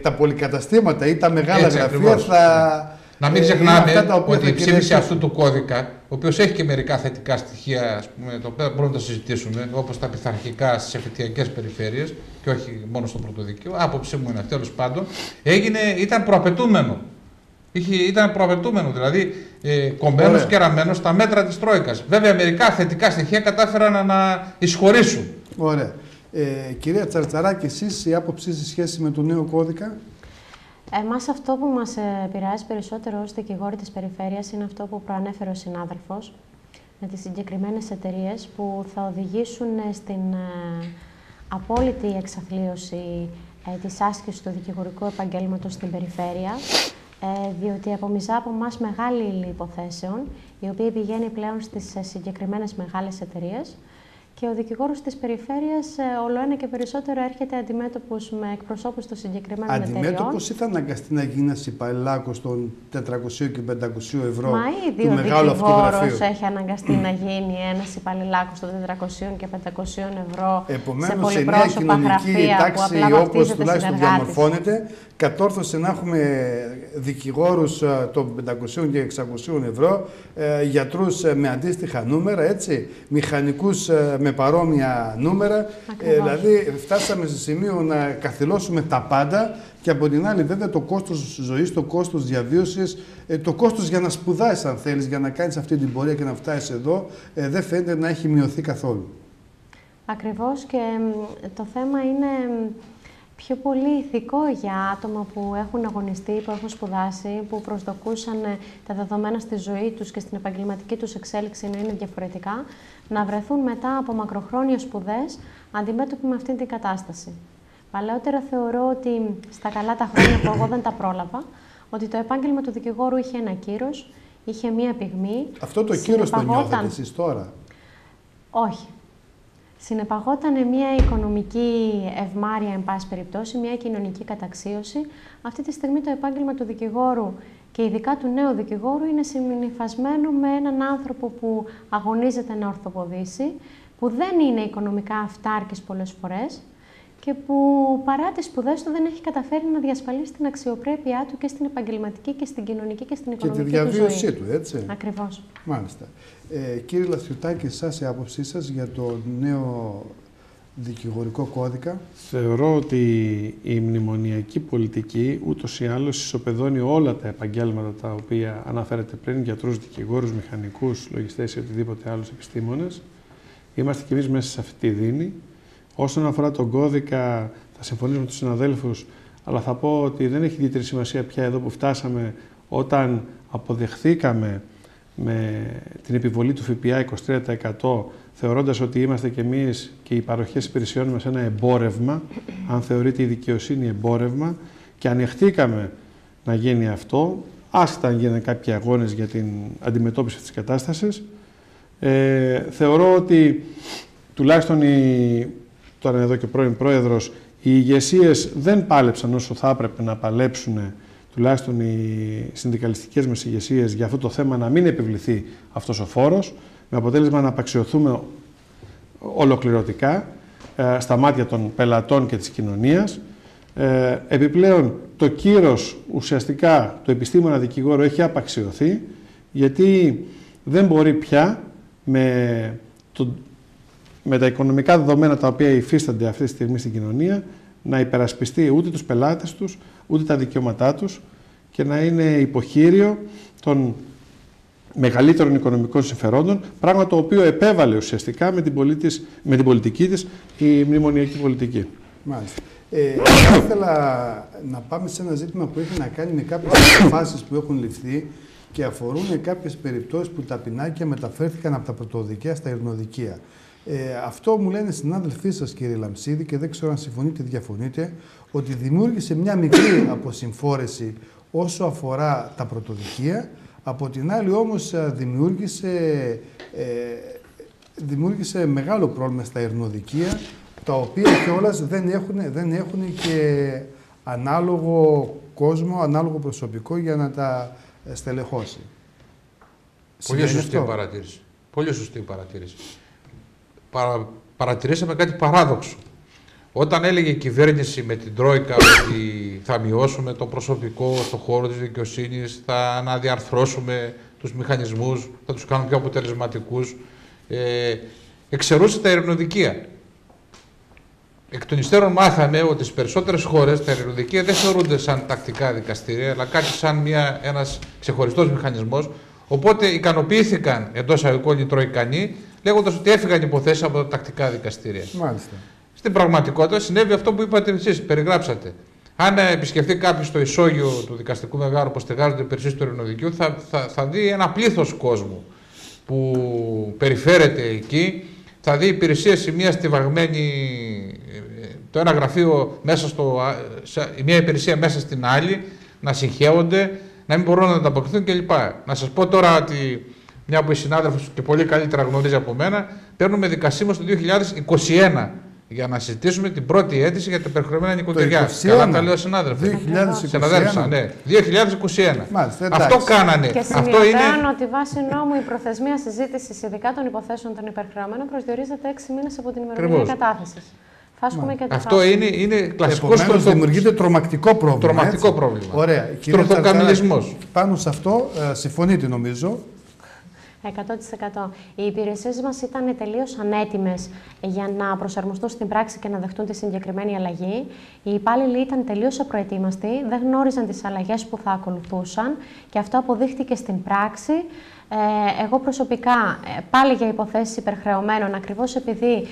τα πολυκαταστήματα ή τα μεγάλα γραφεία θα... Να μην ξεχνάμε ότι η ψήφιση αυτού του κώδικα, ο οποίος έχει και μερικά θετικά στοιχεία, ας πούμε, τα οποία μπορούμε να τα συζητήσουμε, όπως τα πειθαρχικά στις εφετειακές περιφέρειες και όχι μόνο στο πρωτοδικείο, άποψή μου είναι αυτή, τέλος πάντων, ήταν προαπαιτούμενο. Ήταν προαπαιτούμενο, δηλαδή κομμένος και ραμμένος στα μέτρα της Τρόικας. Βέβαια, μερικά θετικά στοιχεία κατάφεραν να εισχωρήσουν. Ωραία. Κυρία Τσαρτσαράκη, εσείς η άποψή σε σχέση με το νέο κώδικα? Εμάς αυτό που μας επηρεάζει περισσότερο ως δικηγόροι της περιφέρειας είναι αυτό που προανέφερε ο συνάδελφος, με τις συγκεκριμένες εταιρείες που θα οδηγήσουν στην απόλυτη εξαθλίωση της άσκησης του δικηγορικού επαγγέλματος στην περιφέρεια, διότι απομυζά από εμάς μεγάλη ύλη υποθέσεων, η οποία πηγαίνει πλέον στις συγκεκριμένες μεγάλες εταιρείες, και ο δικηγόρος της περιφέρειας όλο ένα και περισσότερο έρχεται αντιμέτωπος με εκπροσώπους των συγκεκριμένων εταιριών. Αντιμέτωπος ή θα αναγκαστεί να γίνει ένας υπαλληλάκος των 400 και 500 ευρώ του μεγάλου αυτοκρατορίου? Μα ήδη ο δικηγόρος έχει αναγκαστεί να γίνει ένας υπαλληλάκος των 400 και 500 ευρώ. Επομένως, σε νέα κοινωνική τάξη, όπως τουλάχιστον διαμορφώνεται, κατόρθωσε να έχουμε δικηγόρους των 500 και 600 ευρώ, γιατρούς με αντίστοιχα νούμερα, έτσι, μηχανικούς με παρόμοια νούμερα. Δηλαδή, φτάσαμε σε σημείο να καθυλώσουμε τα πάντα και από την άλλη, βέβαια, το κόστος ζωής, το κόστος διαβίωσης, το κόστος για να σπουδάσεις, αν θέλεις, για να κάνεις αυτή την πορεία και να φτάσεις εδώ, δεν φαίνεται να έχει μειωθεί καθόλου. Ακριβώς, και το θέμα είναι πιο πολύ ηθικό για άτομα που έχουν αγωνιστεί, που έχουν σπουδάσει, που προσδοκούσαν τα δεδομένα στη ζωή τους και στην επαγγελματική τους εξέλιξη να είναι διαφορετικά, να βρεθούν μετά από μακροχρόνιες σπουδές αντιμέτωποι με αυτή την κατάσταση. Παλαιότερα θεωρώ ότι στα καλά τα χρόνια που εγώ δεν τα πρόλαβα, ότι το επάγγελμα του δικηγόρου είχε ένα κύρος, είχε μία πυγμή. Αυτό το κύρος το νιώθετε εσείς τώρα? Όχι. Συνεπαγόταν μια οικονομική ευμάρεια, εν πάση περιπτώσει, μια κοινωνική καταξίωση. Αυτή τη στιγμή το επάγγελμα του δικηγόρου και ειδικά του νέου δικηγόρου είναι συνυφασμένο με έναν άνθρωπο που αγωνίζεται να ορθοποδήσει, που δεν είναι οικονομικά αυτάρκης πολλές φορές και που παρά τις σπουδές του δεν έχει καταφέρει να διασφαλίσει την αξιοπρέπειά του και στην επαγγελματική και στην κοινωνική και στην οικονομική του ζωή. Και τη διαβίωσή του, έτσι. Ακριβώς. Μάλιστα. Κύριε Λαθιωτάκη, εσάς η άποψή σας για το νέο δικηγορικό κώδικα? Θεωρώ ότι η μνημονιακή πολιτική ούτως ή άλλως ισοπεδώνει όλα τα επαγγέλματα τα οποία αναφέρετε πριν, γιατρούς, δικηγόρους, μηχανικούς, λογιστές ή οτιδήποτε άλλους επιστήμονες. Είμαστε κι εμείς μέσα σε αυτή τη δίνη. Όσον αφορά τον κώδικα, θα συμφωνήσω με τους συναδέλφους, αλλά θα πω ότι δεν έχει ιδιαίτερη σημασία πια εδώ που φτάσαμε όταν αποδεχθήκαμε με την επιβολή του ΦΠΑ 23%, θεωρώντας ότι είμαστε κι εμείς και οι παροχές υπηρεσιών μας ένα εμπόρευμα, αν θεωρείται η δικαιοσύνη εμπόρευμα, και ανεχτήκαμε να γίνει αυτό, άσχετα αν γίνανε κάποιοι αγώνες για την αντιμετώπιση της κατάστασης. Θεωρώ ότι τουλάχιστον τώρα εδώ και πρώην πρόεδρος, οι ηγεσίες δεν πάλεψαν όσο θα έπρεπε να παλέψουν, τουλάχιστον οι συνδικαλιστικές μας ηγεσίες, για αυτό το θέμα να μην επιβληθεί αυτός ο φόρος, με αποτέλεσμα να απαξιωθούμε ολοκληρωτικά στα μάτια των πελατών και της κοινωνίας. Επιπλέον, το κύρος ουσιαστικά του επιστήμονα δικηγόρου έχει απαξιωθεί, γιατί δεν μπορεί πια με τα οικονομικά δεδομένα τα οποία υφίστανται αυτή τη στιγμή στην κοινωνία να υπερασπιστεί ούτε τους πελάτες τους, ούτε τα δικαιώματά τους και να είναι υποχείριο των μεγαλύτερων οικονομικών συμφερόντων, πράγμα το οποίο επέβαλε ουσιαστικά με την πολιτική της η μνημονιακή πολιτική. Μάλιστα. Θα ήθελα να πάμε σε ένα ζήτημα που έχει να κάνει με κάποιες αποφάσεις που έχουν ληφθεί και αφορούν κάποιες περιπτώσεις που τα πινάκια μεταφέρθηκαν από τα πρωτοδικαία στα ειρηνοδικεία. Αυτό μου λένε συνάδελφοί σας, κύριε Λαμψίδη, και δεν ξέρω αν συμφωνείτε ή διαφωνείτε, ότι δημιούργησε μια μικρή αποσυμφόρεση όσο αφορά τα πρωτοδικεία, από την άλλη όμως δημιούργησε μεγάλο πρόβλημα στα ειρηνοδικεία, τα οποία κιόλας δεν έχουν και ανάλογο κόσμο, ανάλογο προσωπικό για να τα στελεχώσει. Πολύ σωστή παρατήρηση. Πολύ σωστή παρατήρηση. Παρατηρήσαμε κάτι παράδοξο. Όταν έλεγε η κυβέρνηση με την Τρόικα ότι θα μειώσουμε το προσωπικό στον χώρο της δικαιοσύνης, θα αναδιαρθρώσουμε τους μηχανισμούς, θα τους κάνουμε πιο αποτελεσματικούς, εξαιρούσε τα ειρηνοδικεία. Εκ των υστέρων μάθαμε ότι στις περισσότερες χώρες τα ειρηνοδικεία δεν θεωρούνται σαν τακτικά δικαστήρια, αλλά κάτι σαν ένας ξεχωριστός μηχανισμός. Οπότε ικανοποιήθηκαν εντός αγωγικών οι Τροικανοί, λέγοντας ότι έφυγαν υποθέσεις από τα τακτικά δικαστήρια. Μάλιστα. Στην πραγματικότητα συνέβη αυτό που είπατε εσείς, περιγράψατε. Αν επισκεφτεί κάποιος το ισόγειο του δικαστικού μεγάρου που στεγάζονται οι υπηρεσίες του ειρηνοδικείου, θα δει ένα πλήθος κόσμου που περιφέρεται εκεί. Θα δει υπηρεσίες η μία στιβαγμένη, το ένα γραφείο μέσα η μία υπηρεσία μέσα στην άλλη, να συγχέονται, να μην μπορούν να ανταποκριθούν κλπ. Να σας πω τώρα ότι, μια που η συνάδελφος και πολύ καλύτερα γνωρίζει από μένα, παίρνουμε δικασίμως το 2021 για να συζητήσουμε την πρώτη αίτηση για τα υπερχρεωμένα νοικοκυριά. Καλά τα λέω, συνάδελφε. 2021. Ναι, 2021. Μάλιστα, αυτό κάνανε. Και σημειωτέων ότι βάσει νόμου η προθεσμία συζήτησης ειδικά των υποθέσεων των υπερχρεωμένων προσδιορίζεται 6 μήνες από την ημερομηνία κατάθεσης. Αυτό είναι κλασικό. Επομένως, δημιουργείται τρομακτικό πρόβλημα. Τρομακτικό πρόβλημα. Ωραία. Στροφοκαμιλισμός. Πάνω σε αυτό συμφωνείτε, νομίζω. 100%. Οι υπηρεσίες μας ήταν τελείως ανέτοιμες για να προσαρμοστούν στην πράξη και να δεχτούν τη συγκεκριμένη αλλαγή. Οι υπάλληλοι ήταν τελείως απροετοίμαστοι, δεν γνώριζαν τις αλλαγές που θα ακολουθούσαν και αυτό αποδείχτηκε στην πράξη. Εγώ προσωπικά, πάλι για υποθέσεις υπερχρεωμένων, ακριβώς επειδή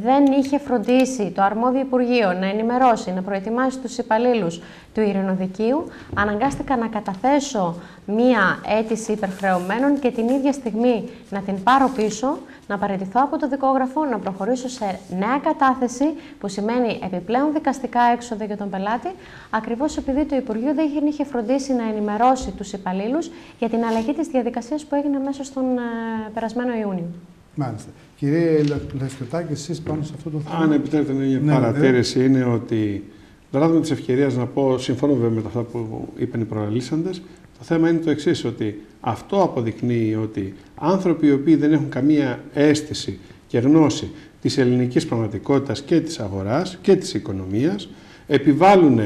δεν είχε φροντίσει το αρμόδιο Υπουργείο να ενημερώσει, να προετοιμάσει τους υπαλλήλους του ειρηνοδικείου, αναγκάστηκα να καταθέσω μία αίτηση υπερχρεωμένων και την ίδια στιγμή να την πάρω πίσω, να παραιτηθώ από το δικόγραφο, να προχωρήσω σε νέα κατάθεση, που σημαίνει επιπλέον δικαστικά έξοδα για τον πελάτη, ακριβώς επειδή το Υπουργείο δεν είχε φροντίσει να ενημερώσει τους υπαλλήλους για την αλλαγή της διαδικασίας που έγινε μέσα στον περασμένο Ιούνιο. Μάλιστα. Κύριε Λεσκοτάκη, εσείς πάνω σε αυτό το θέμα. Αν επιτρέπετε μια παρατήρηση, είναι ότι δράτω της ευκαιρίας να πω, συμφωνώ βέβαια με αυτά που είπαν οι προαλήσαντες, το θέμα είναι το εξής, ότι αυτό αποδεικνύει ότι άνθρωποι οι οποίοι δεν έχουν καμία αίσθηση και γνώση της ελληνικής πραγματικότητας και της αγοράς και της οικονομίας επιβάλλουν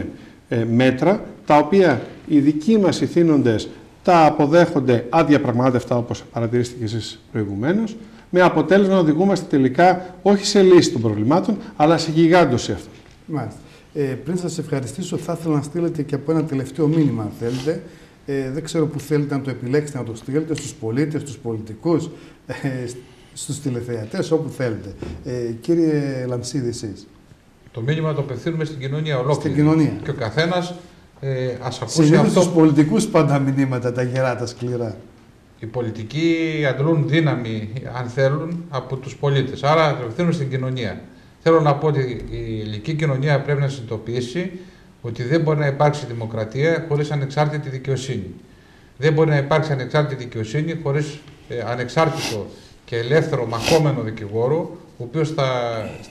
μέτρα τα οποία οι δικοί μας ηθήνοντες τα αποδέχονται αδιαπραγμάτευτα, όπως παρατηρήσατε εσείς προηγουμένως, με αποτέλεσμα να οδηγούμαστε τελικά όχι σε λύση των προβλημάτων, αλλά σε γιγάντωση αυτών. Μάλιστα. Πριν σας ευχαριστήσω, θα ήθελα να στείλετε και από ένα τελευταίο μήνυμα, αν θέλετε. Δεν ξέρω που θέλετε να το επιλέξετε να το στείλετε, στους πολίτες, στους πολιτικούς, στους τηλεθεατές, όπου θέλετε. Κύριε Λαμψίδη, εσείς. Το μήνυμα το απευθύνουμε στην κοινωνία ολόκληρη. Στην κοινωνία. Και ο καθένας ας ακούσει Συνήθως αυτό. στους πολιτικούς πάντα μηνύματα, τα γερά, τα σκληρά. Οι πολιτικοί αντλούν δύναμη, αν θέλουν, από τους πολίτες. Άρα το απευθύνουμε στην κοινωνία. Θέλω να πω ότι η ελληνική κοινωνία πρέπει να συνειδητοποιήσει ότι δεν μπορεί να υπάρξει δημοκρατία χωρίς ανεξάρτητη δικαιοσύνη. Δεν μπορεί να υπάρξει ανεξάρτητη δικαιοσύνη χωρίς ανεξάρτητο και ελεύθερο μαχόμενο δικηγόρο, ο οποίος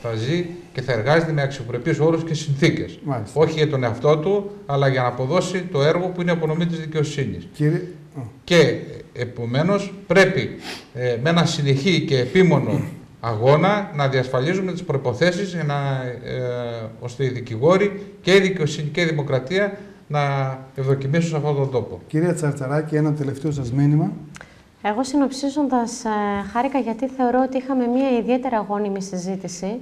θα ζει και θα εργάζεται με αξιοπρεπείς όρους και συνθήκες. Μάλιστα. Όχι για τον εαυτό του, αλλά για να αποδώσει το έργο που είναι απονομή της δικαιοσύνης. Και επομένως πρέπει με ένα συνεχή και επίμονο αγώνα να διασφαλίζουμε τις προϋποθέσεις ώστε οι δικηγόροι και η δικαιοσύνη και η δημοκρατία να ευδοκιμήσουν σε αυτόν τον τόπο. Κυρία Τσαρτσαράκη, ένα τελευταίο σας μήνυμα. Εγώ συνοψίζοντας, χάρηκα γιατί θεωρώ ότι είχαμε μια ιδιαίτερα αγώνιμη συζήτηση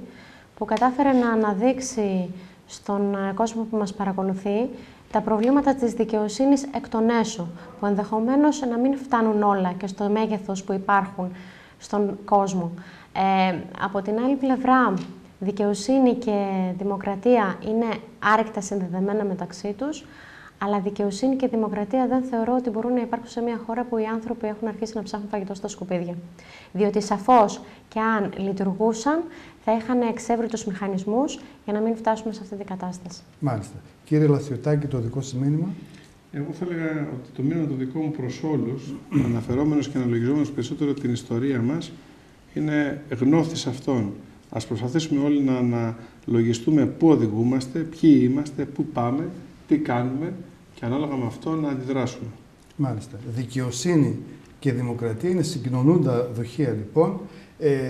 που κατάφερε να αναδείξει στον κόσμο που μας παρακολουθεί τα προβλήματα της δικαιοσύνης εκ των έσω, που ενδεχομένως να μην φτάνουν όλα και στο μέγεθος που υπάρχουν στον κόσμο. Από την άλλη πλευρά, δικαιοσύνη και δημοκρατία είναι άρρηκτα συνδεδεμένα μεταξύ τους, αλλά δικαιοσύνη και δημοκρατία δεν θεωρώ ότι μπορούν να υπάρξουν σε μια χώρα που οι άνθρωποι έχουν αρχίσει να ψάχνουν φαγητό στα σκουπίδια. Διότι σαφώς και αν λειτουργούσαν, θα είχαν εξεύρητους μηχανισμούς για να μην φτάσουμε σε αυτή την κατάσταση. Μάλιστα. Κύριε Λασιωτάκη, το δικό σας μήνυμα. Εγώ θα έλεγα ότι το μήνυμα το δικό μου προς όλους, αναφερόμενος και αναλογιζόμενος περισσότερο την ιστορία μας, είναι γνώθης αυτών. Ας προσπαθήσουμε όλοι να αναλογιστούμε πού οδηγούμαστε, ποιοι είμαστε, πού πάμε, τι κάνουμε και ανάλογα με αυτό να αντιδράσουμε. Μάλιστα. Δικαιοσύνη και δημοκρατία είναι συγκοινωνούντα δοχεία, λοιπόν.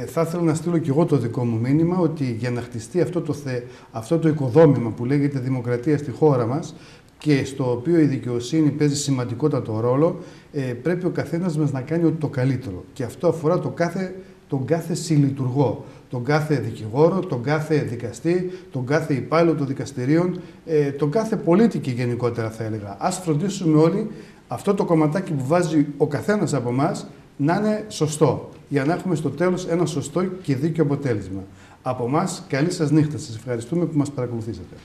Θα ήθελα να στείλω και εγώ το δικό μου μήνυμα ότι για να χτιστεί αυτό το οικοδόμημα που λέγεται δημοκρατία στη χώρα μας και στο οποίο η δικαιοσύνη παίζει σημαντικότατο ρόλο, πρέπει ο καθένας μας να κάνει ό,τι το καλύτερο. Και αυτό αφορά τον κάθε συλλειτουργό, τον κάθε δικηγόρο, τον κάθε δικαστή, τον κάθε υπάλληλο των δικαστηρίων, τον κάθε πολίτη και γενικότερα θα έλεγα. Ας φροντίσουμε όλοι αυτό το κομματάκι που βάζει ο καθένας από εμάς να είναι σωστό, για να έχουμε στο τέλος ένα σωστό και δίκαιο αποτέλεσμα. Από εμάς, καλή σας νύχτα. Σας ευχαριστούμε που μας παρακολουθήσατε.